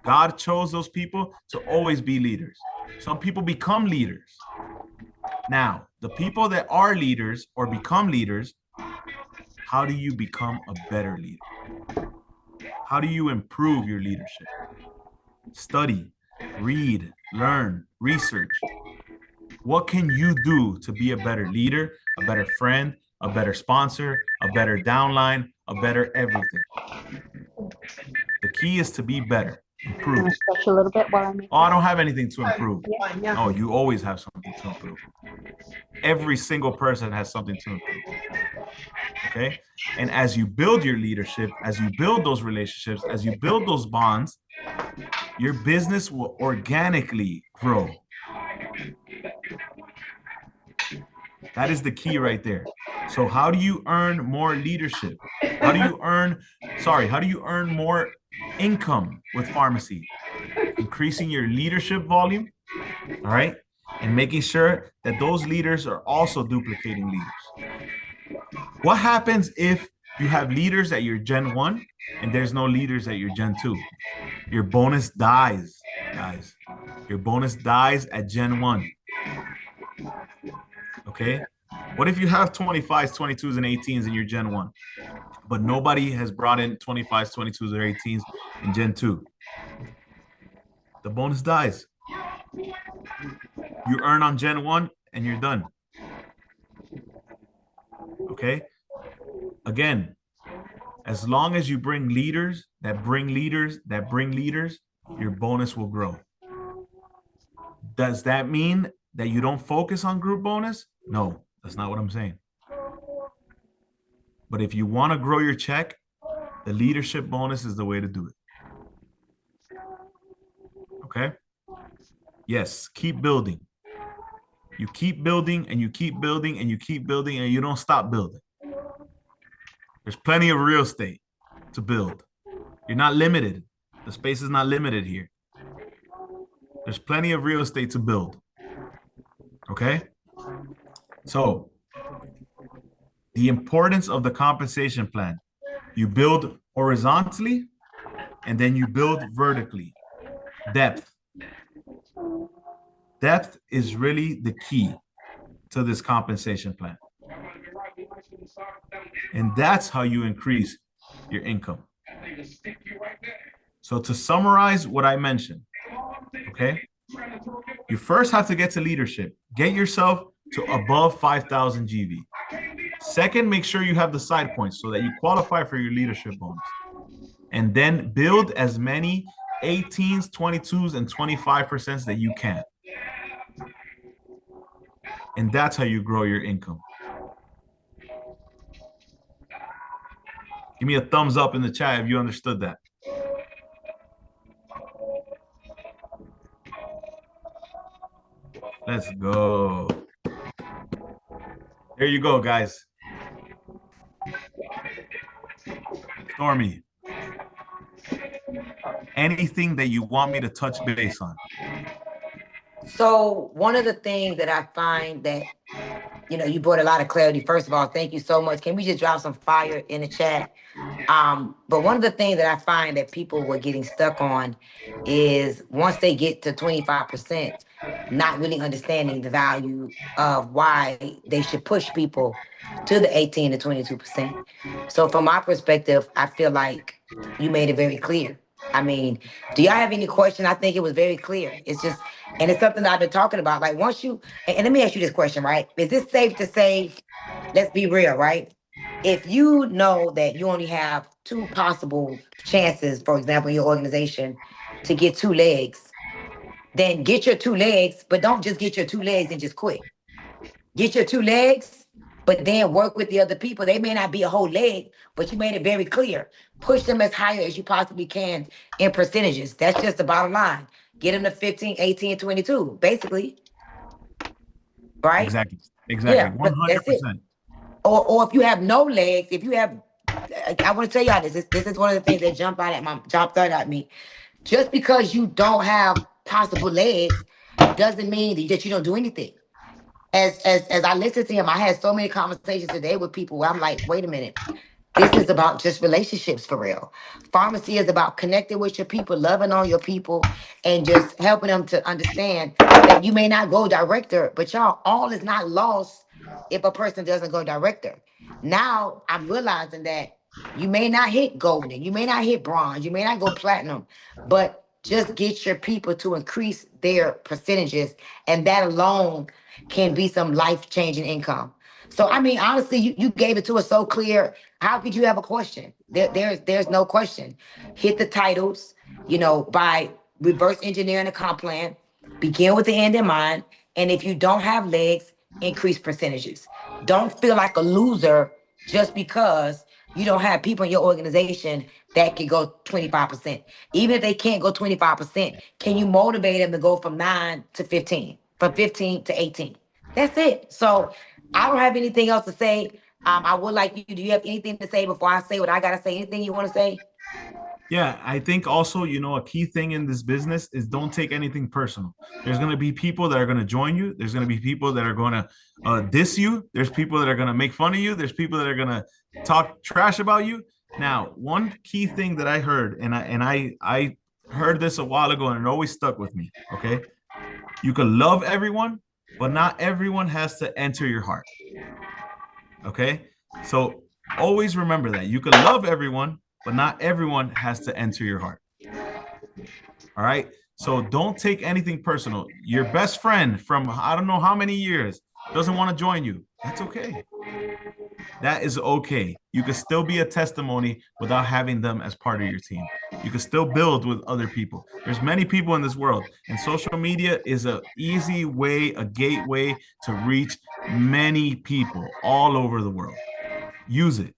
God chose those people to always be leaders. Some people become leaders. Now, the people that are leaders or become leaders, how do you become a better leader? How do you improve your leadership? Study, read, learn, research. What can you do to be a better leader, a better friend, a better sponsor, a better downline, a better everything? The key is to be better, improve. Stretch a little bit while I make. Oh, I don't have anything to improve. No, you always have something to improve. Every single person has something to improve. Okay? And as you build your leadership, as you build those relationships, as you build those bonds, your business will organically grow. That is the key right there. So how do you earn more leadership? How do you earn more income with Farmasi? Increasing your leadership volume, all right? And making sure that those leaders are also duplicating leaders. What happens if you have leaders at your Gen 1 and there's no leaders at your Gen 2? Your bonus dies, guys. Your bonus dies at Gen 1. Okay? What if you have 25s, 22s, and 18s in your Gen 1, but nobody has brought in 25s, 22s, or 18s in Gen 2? The bonus dies. You earn on Gen 1 and you're done. Okay? Again, as long as you bring leaders that bring leaders that bring leaders, your bonus will grow. Does that mean that you don't focus on group bonus? No, that's not what I'm saying. But if you want to grow your check, the leadership bonus is the way to do it. Okay? Yes, keep building. You keep building and you keep building and you keep building and you don't stop building. There's plenty of real estate to build. You're not limited. The space is not limited here. There's plenty of real estate to build. Okay? So, the importance of the compensation plan. You build horizontally and then you build vertically. Depth. Depth is really the key to this compensation plan. And that's how you increase your income. So to summarize what I mentioned, okay, you first have to get to leadership. Get yourself to above 5,000 GV. Second, make sure you have the side points so that you qualify for your leadership bonus. And then build as many 18s, 22s, and 25% that you can. And that's how you grow your income. Give me a thumbs up in the chat if you understood that. Let's go. There you go, guys. Stormy, anything that you want me to touch base on? So one of the things that I find that, you brought a lot of clarity. First of all, thank you so much. Can we just drop some fire in the chat? But one of the things that I find that people were getting stuck on is once they get to 25%, not really understanding the value of why they should push people to the 18 to 22%. So from my perspective, I feel like you made it very clear. I mean, do y'all have any question? I think it was very clear. It's just, and it's something that I've been talking about. Like once you, and let me ask you this question, right? Is it safe to say, let's be real, right? If you know that you only have two possible chances, for example, in your organization to get two legs, then get your two legs, but don't just get your two legs and just quit. Get your two legs, but then work with the other people. They may not be a whole leg, but you made it very clear. Push them as higher as you possibly can in percentages. That's just the bottom line. Get them to 15, 18, 22, basically. Right? Exactly. Yeah, but that's it. 100%. Or if you have no legs, if you have, I want to tell y'all this. This is one of the things that jumped out at me. Just because you don't have possible legs doesn't mean that you don't do anything. As I listened to him, I had so many conversations today with people where I'm like, wait a minute. This is about just relationships for real. Farmasi is about connecting with your people, loving on your people, and just helping them to understand that you may not go director, but y'all, all is not lost if a person doesn't go director. Now I'm realizing that you may not hit golden, you may not hit bronze, you may not go platinum, but just get your people to increase their percentages, and that alone can be some life-changing income. So I mean, honestly, you gave it to us so clear. How could you have a question? There's no question. Hit the titles, by reverse engineering the comp plan. Begin with the end in mind. And if you don't have legs, increase percentages. Don't feel like a loser just because you don't have people in your organization that can go 25%. Even if they can't go 25%, can you motivate them to go from 9 to 15, from 15 to 18? That's it. So I don't have anything else to say. I would like you. Do you have anything to say before I say what I gotta say? Anything you want to say? Yeah, I think also, a key thing in this business is don't take anything personal. There's going to be people that are going to join you. There's going to be people that are going to diss you. There's people that are going to make fun of you. There's people that are going to talk trash about you. Now, one key thing that I heard, and I heard this a while ago, and it always stuck with me. Okay, you can love everyone, but not everyone has to enter your heart. Okay, so always remember that you can love everyone, but not everyone has to enter your heart. All right. So don't take anything personal. Your best friend from I don't know how many years doesn't want to join you. That's okay. That is okay. You can still be a testimony without having them as part of your team. You can still build with other people. There's many people in this world, and social media is an easy way, a gateway to reach many people all over the world. Use it.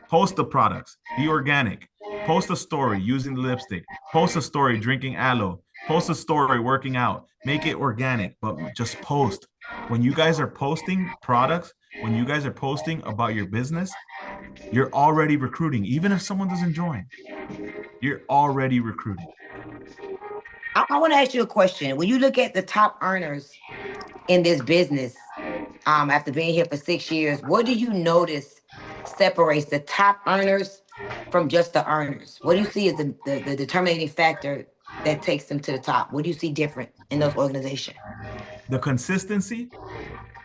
Post the products. Be organic. Post a story using the lipstick. Post a story drinking aloe. Post a story working out. Make it organic, but just post. When you guys are posting products, when you guys are posting about your business, you're already recruiting. Even if someone doesn't join, you're already recruiting. I want to ask you a question. When you look at the top earners in this business, after being here for 6 years, what do you notice separates the top earners from just the earners? What do you see as the determining factor that takes them to the top? What do you see different in those organizations? The consistency,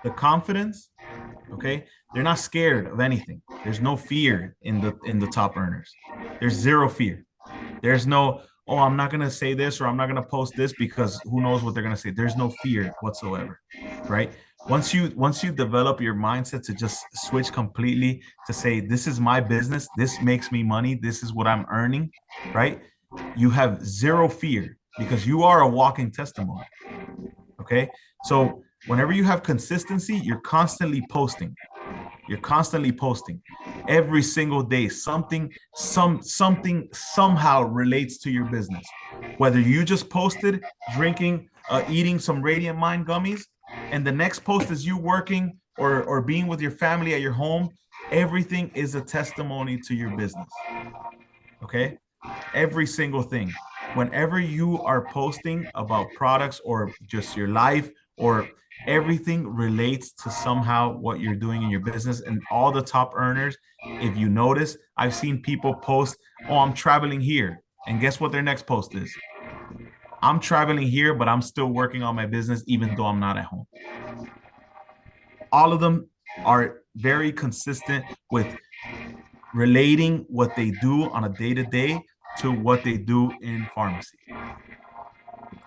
the confidence, okay? They're not scared of anything. There's no fear in the top earners. There's zero fear. There's no, oh, I'm not going to say this or I'm not going to post this because who knows what they're going to say. There's no fear whatsoever, right? Once you develop your mindset to just switch completely to say, this is my business, this makes me money, this is what I'm earning, right? You have zero fear because you are a walking testimony. Okay. So whenever you have consistency, you're constantly posting. You're constantly posting every single day. Something somehow relates to your business. Whether you just posted drinking, eating some Radiant Mind gummies, and the next post is you working or being with your family at your home, everything is a testimony to your business. Okay. Every single thing. Whenever you are posting about products or just your life or everything relates to somehow what you're doing in your business. And all the top earners, if you notice, I've seen people post, oh, I'm traveling here. And guess what their next post is? I'm traveling here, but I'm still working on my business, even though I'm not at home. All of them are very consistent with relating what they do on a day-to-day to what they do in pharmacy.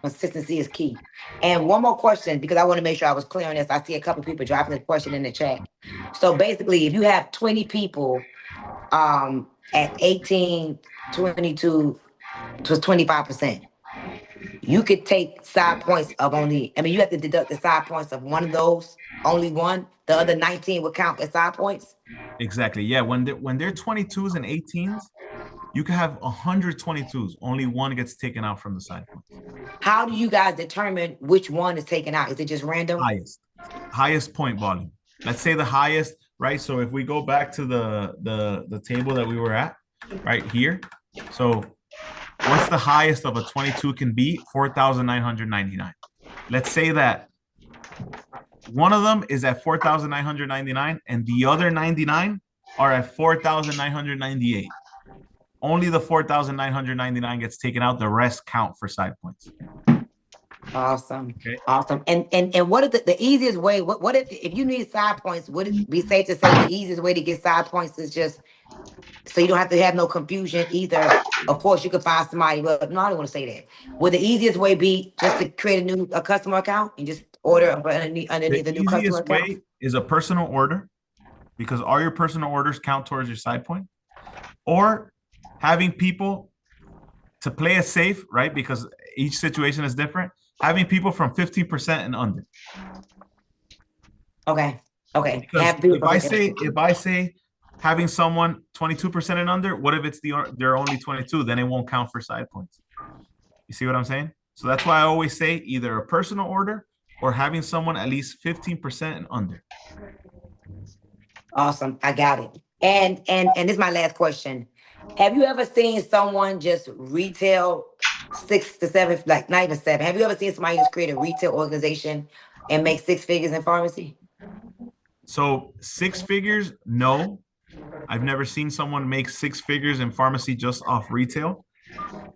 Consistency is key. And one more question, because I want to make sure I was clear on this. I see a couple of people dropping the question in the chat. So basically, if you have 20 people at 18, 22 to 25%, you could take side points of only, I mean, you have to deduct the side points of one of those, only one. The other 19 would count as side points. Exactly. Yeah. When they're 22s and 18s, you can have 122s. Only one gets taken out from the side points. How do you guys determine which one is taken out? Is it just random? Highest point volume. Let's say the highest, right? So if we go back to the table that we were at, right here. So what's the highest of a 22 can be? 4,999. Let's say that one of them is at 4,999 and the other 99 are at 4,998. Only the 4,999 gets taken out. The rest count for side points. Awesome. Okay. Awesome. And what is the easiest way? What if you need side points, would it be safe to say the easiest way to get side points is just so you don't have to have no confusion either? Of course, you could find somebody, but no, I don't want to say that. Would the easiest way be just to create a customer account and just order underneath the new customer account? The easiest way is a personal order, because all your personal orders count towards your side point, or having people to play it safe, right? Because each situation is different. Having people from 15% and under. Okay. Okay. If I say having someone 22% and under, what if they're only 22? Then it won't count for side points. You see what I'm saying? So that's why I always say either a personal order or having someone at least 15% and under. Awesome. I got it. And this is my last question. Have you ever seen someone just retail 6 to 7, like not even 7? Have you ever seen somebody just create a retail organization and make 6 figures in pharmacy? So 6 figures, no. I've never seen someone make 6 figures in pharmacy just off retail.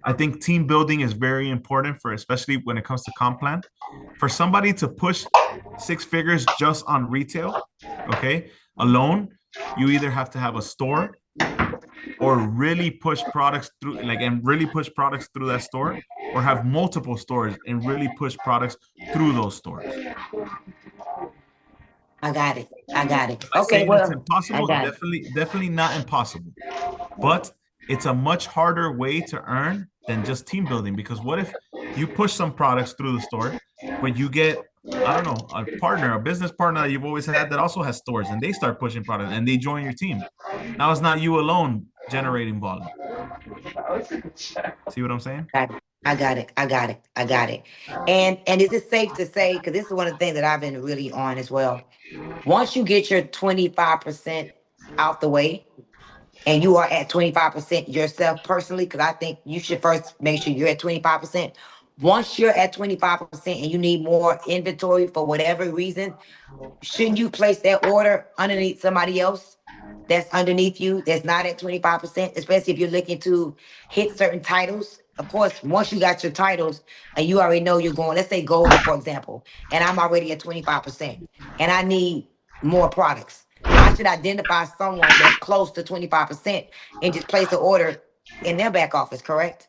I think team building is very important especially when it comes to comp plan. For somebody to push 6 figures just on retail, okay, alone, you either have to have a store or really push products through, that store, or have multiple stores and really push products through those stores. I got it. Okay, well, it's impossible. Definitely not impossible. But it's a much harder way to earn than just team building, because what if you push some products through the store, but you get, I don't know, a business partner that you've always had that also has stores, and they start pushing products and they join your team. Now it's not you alone generating volume. See what I'm saying? I got it. I got it. I got it. And is it safe to say, because this is one of the things that I've been really on as well. Once you get your 25% out the way, and you are at 25% yourself personally, because I think you should first make sure you're at 25%. Once you're at 25% and you need more inventory for whatever reason, shouldn't you place that order underneath somebody else that's underneath you that's not at 25%, especially if you're looking to hit certain titles? Of course, once you got your titles and you already know you're going, let's say golden, for example, and I'm already at 25% and I need more products. I should identify someone that's close to 25% and just place an order in their back office, correct?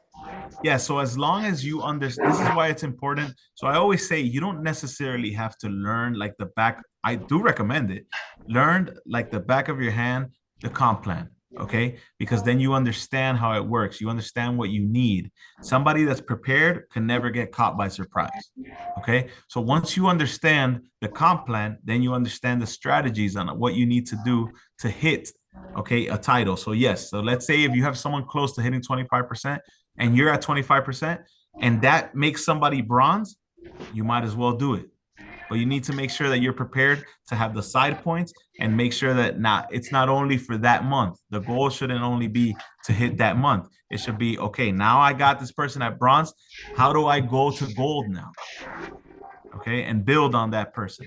Yeah, so as long as you understand, this is why it's important. So I always say you don't necessarily have to learn like the back. I do recommend it. Learn like the back of your hand the comp plan, okay? Because then you understand how it works. You understand what you need. Somebody that's prepared can never get caught by surprise, okay? So once you understand the comp plan, then you understand the strategies on what you need to do to hit, okay, a title. So yes, so let's say if you have someone close to hitting 25%, and you're at 25%, and that makes somebody bronze, you might as well do it. But you need to make sure that you're prepared to have the side points and make sure that it's not only for that month. The goal shouldn't only be to hit that month. It should be, okay, now I got this person at bronze. How do I go to gold now? Okay, and build on that person.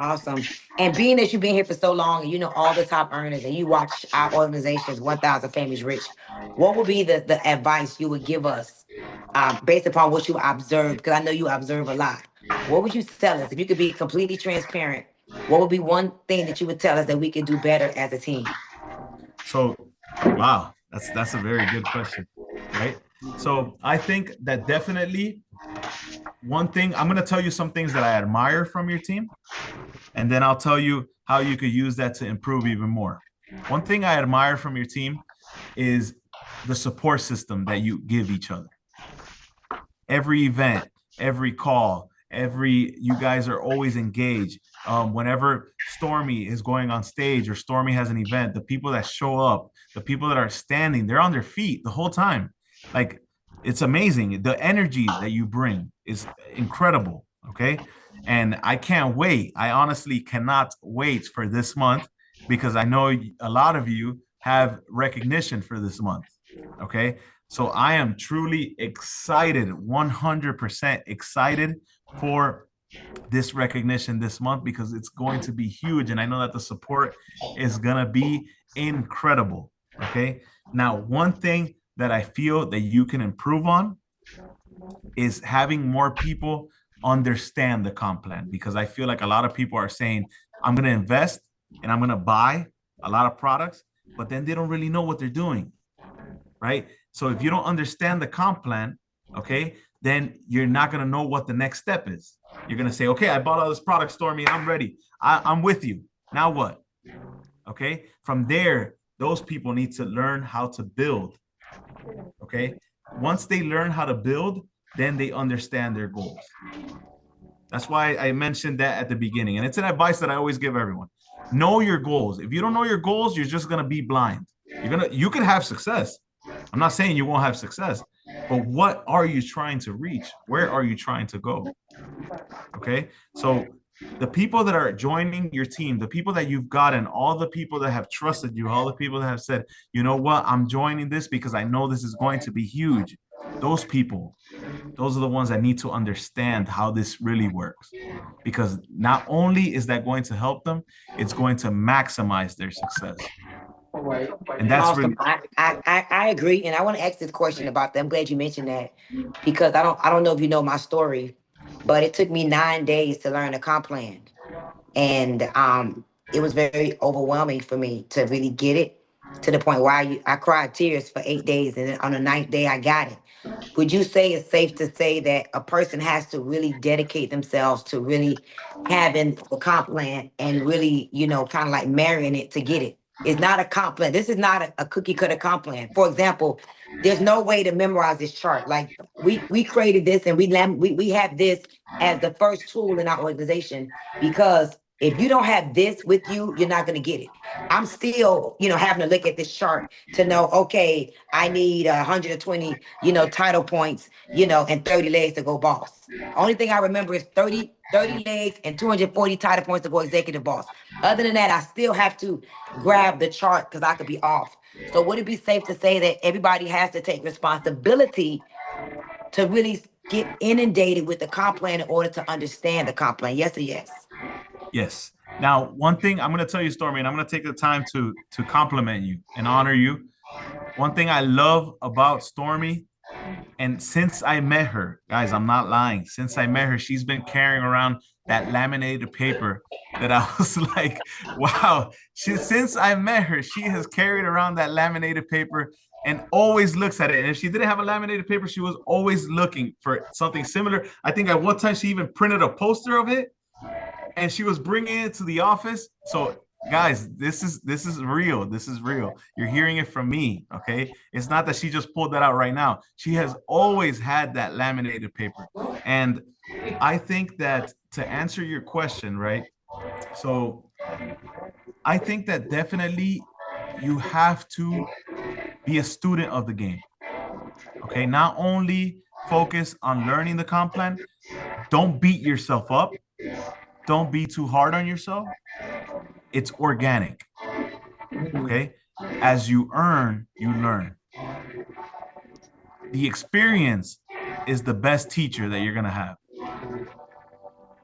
Awesome. And being that you've been here for so long and you know all the top earners and you watch our organization's 1,000 Families Rich, what would be the advice you would give us based upon what you observed? Because I know you observe a lot. What would you tell us if you could be completely transparent? What would be one thing that you would tell us that we could do better as a team? So, wow, that's a very good question, right? So I think that definitely one thing, I'm going to tell you some things that I admire from your team, and then I'll tell you how you could use that to improve even more. One thing I admire from your team is the support system that you give each other. Every event, every call, you guys are always engaged. Whenever Stormy is going on stage or Stormy has an event, the people that show up, the people that are standing, they're on their feet the whole time. Like, it's amazing. The energy that you bring is incredible. Okay. And I can't wait. I honestly cannot wait for this month because I know a lot of you have recognition for this month. Okay. So I am truly excited, 100% excited for this recognition this month because it's going to be huge. And I know that the support is going to be incredible. Okay. Now, one thing that I feel that you can improve on is having more people understand the comp plan because I feel like a lot of people are saying, I'm going to invest and I'm going to buy a lot of products, but then they don't really know what they're doing. Right. So if you don't understand the comp plan, okay, then you're not going to know what the next step is. You're going to say, okay, I bought all this product, Stormy, I'm ready. I'm with you. Now what? Okay. From there, those people need to learn how to build. Okay. Once they learn how to build, then they understand their goals. That's why I mentioned that at the beginning. And it's an advice that I always give everyone. Know your goals. If you don't know your goals, you're just going to be blind. You can have success. I'm not saying you won't have success, but what are you trying to reach? Where are you trying to go? Okay. So the people that are joining your team, the people that you've gotten, all the people that have trusted you, all the people that have said, you know what, I'm joining this because I know this is going to be huge. Those people, those are the ones that need to understand how this really works. Because not only is that going to help them, it's going to maximize their success. And that's really Awesome. I agree. And I want to ask this question about that. I'm glad you mentioned that because I don't know if you know my story, but it took me 9 days to learn a comp plan. And it was very overwhelming for me to really get it to the point where I cried tears for 8 days. And then on the ninth day, I got it. Would you say it's safe to say that a person has to really dedicate themselves to really having a comp plan and really, kind of like marrying it to get it? It's not a comp plan. This is not a cookie cutter comp plan. For example, there's no way to memorize this chart. Like we created this and we have this as the first tool in our organization because If you don't have this with you, you're not going to get it. I'm still, having to look at this chart to know, okay, I need 120, title points, and 30 legs to go boss. Only thing I remember is 30 legs and 240 title points to go executive boss. Other than that, I still have to grab the chart because I could be off. So would it be safe to say that everybody has to take responsibility to really get inundated with the comp plan in order to understand the comp plan? Yes or yes? Yes. Now, one thing I'm going to tell you, Stormy, and I'm going to take the time to compliment you and honor you. One thing I love about Stormy, and since I met her, guys, I'm not lying. Since I met her, she's been carrying around that laminated paper that I was like, wow. Since I met her, she has carried around that laminated paper and always looks at it. And if she didn't have a laminated paper, she was always looking for something similar. I think at one time she even printed a poster of it, and she was bringing it to the office. So guys, this is real. This is real. You're hearing it from me. Okay. It's not that she just pulled that out right now. She has always had that laminated paper. And I think that to answer your question, right? So I think that definitely you have to be a student of the game. Okay. Not only focus on learning the comp plan, don't beat yourself up. Don't be too hard on yourself. It's organic. Okay. As you earn, you learn. The experience is the best teacher that you're going to have.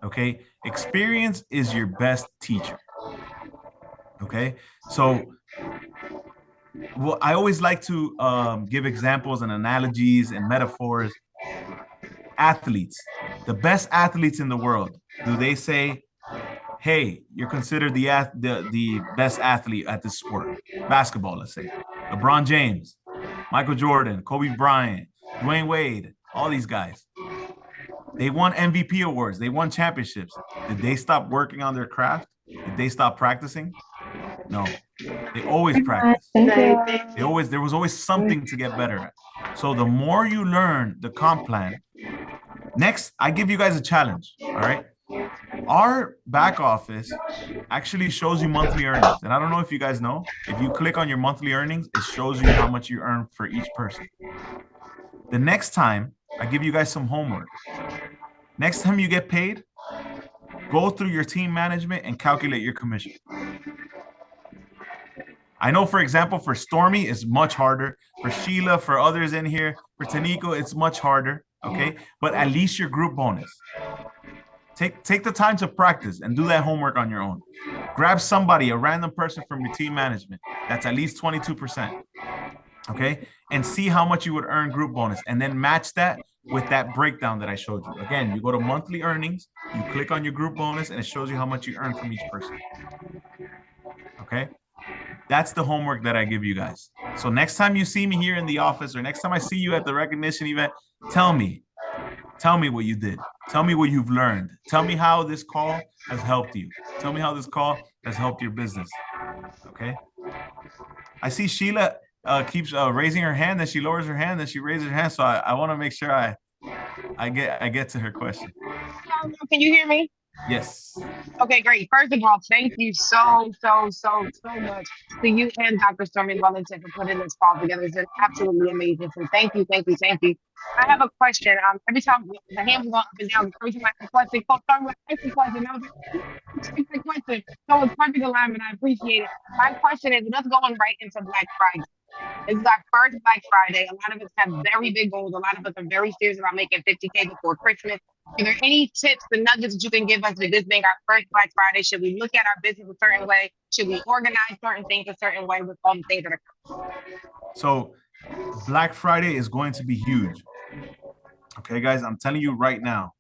Okay. Experience is your best teacher. Okay. So, well, I always like to give examples and analogies and metaphors. Athletes, the best athletes in the world, do they say, hey, you're considered the best athlete at this sport? Basketball, let's say. LeBron James, Michael Jordan, Kobe Bryant, Dwayne Wade, all these guys. They won MVP awards. They won championships. Did they stop working on their craft? Did they stop practicing? No. They always practice. There was always something to get better at. So the more you learn the comp plan, next, I give you guys a challenge. All right. Our back office actually shows you monthly earnings. And I don't know if you guys know, if you click on your monthly earnings, it shows you how much you earn for each person. The next time, I give you guys some homework. Next time you get paid, go through your team management and calculate your commission. I know, for example, for Stormy, it's much harder. For Sheila, for others in here, for Taniko, it's much harder. Okay. But at least your group bonus. Take the time to practice and do that homework on your own. Grab somebody, a random person from your team management that's at least 22%. Okay. And see how much you would earn group bonus, and then match that with that breakdown that I showed you. Again, you go to monthly earnings, you click on your group bonus, and it shows you how much you earn from each person. Okay. That's the homework that I give you guys. So next time you see me here in the office, or next time I see you at the recognition event, tell me what you did. Tell me what you've learned. Tell me how this call has helped you. Tell me how this call has helped your business. Okay. I see Sheila keeps raising her hand, then she lowers her hand, then she raises her hand. So I want to make sure I get to her question. Can you hear me? Yes. Okay, great. First of all, thank you so much to you and Dr. Stormy Wellington for putting this call together. It's been absolutely amazing. So thank you. I have a question. Every time the hand was going up and down, every time I ask a question, Coach Stormy would ask a question. I was like, "Ask the question." So it's perfect alignment. I appreciate it. My question is, let's go on right into Black Friday. This is our first Black Friday. A lot of us have very big goals. A lot of us are very serious about making 50K before Christmas. Are there any tips and nuggets that you can give us with this being our first Black Friday? Should we look at our business a certain way? Should we organize certain things a certain way with all the things that are coming? So Black Friday is going to be huge. Okay, guys, I'm telling you right now,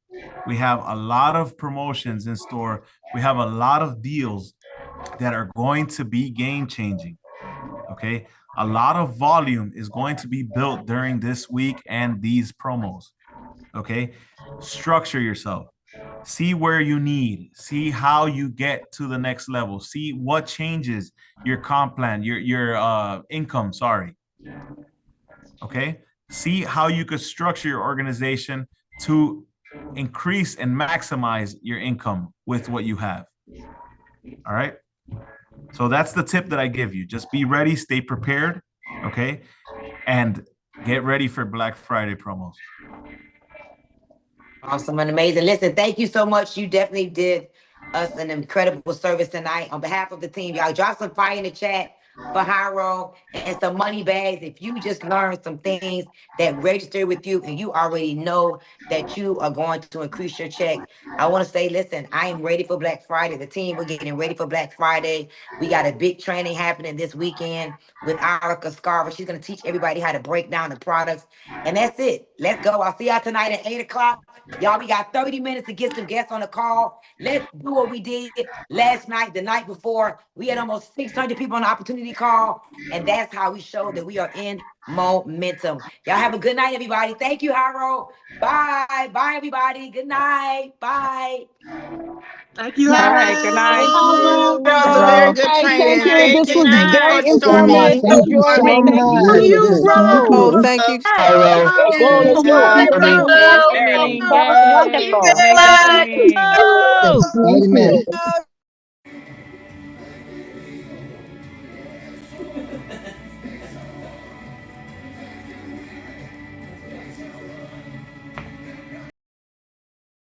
we have a lot of promotions in store. We have a lot of deals that are going to be game changing. Okay. A lot of volume is going to be built during this week and these promos. Okay. Structure yourself. See where you need. See how you get to the next level. See what changes your comp plan, your income. Sorry. Okay. See how you could structure your organization to increase and maximize your income with what you have. All right. So that's the tip that I give you. Just be ready, stay prepared. Okay. And get ready for Black Friday promos. Awesome and amazing. Listen, thank you so much. You definitely did us an incredible service tonight. On behalf of the team, y'all drop some fire in the chat for Hyro and some money bags. If you just learned some things that register with you and you already know that you are going to increase your check, I want to say, listen, I am ready for Black Friday. The team, we're getting ready for Black Friday. We got a big training happening this weekend with Erica Scarver. She's going to teach everybody how to break down the products. And that's it. Let's go. I'll see y'all tonight at 8 o'clock. Y'all, we got 30 minutes to get some guests on the call. Let's do what we did last night, the night before. We had almost 600 people on the opportunity call. And that's how we showed that we are in momentum. Y'all have a good night, everybody. Thank you, Hyro. Bye. Bye, everybody. Good night. Bye. Thank you, All Haro. right. Good night. Thank you. That was a very All good right, thank training. you. This Thank you. was Thank you, very Coach Thank you so much. Stormy. informative. Thank you Enjoyed so it. Thank you, To much. you, Jesus. Thank Rose. you. Woo. Thank you, Hey, Cairo. That's all of Rose. you. Hey, You Thank did you, Coach Rose. wonderful. Sterling. That was Yay. wonderful. Amazing Thank training. you. Thanks. Thank Amen. you.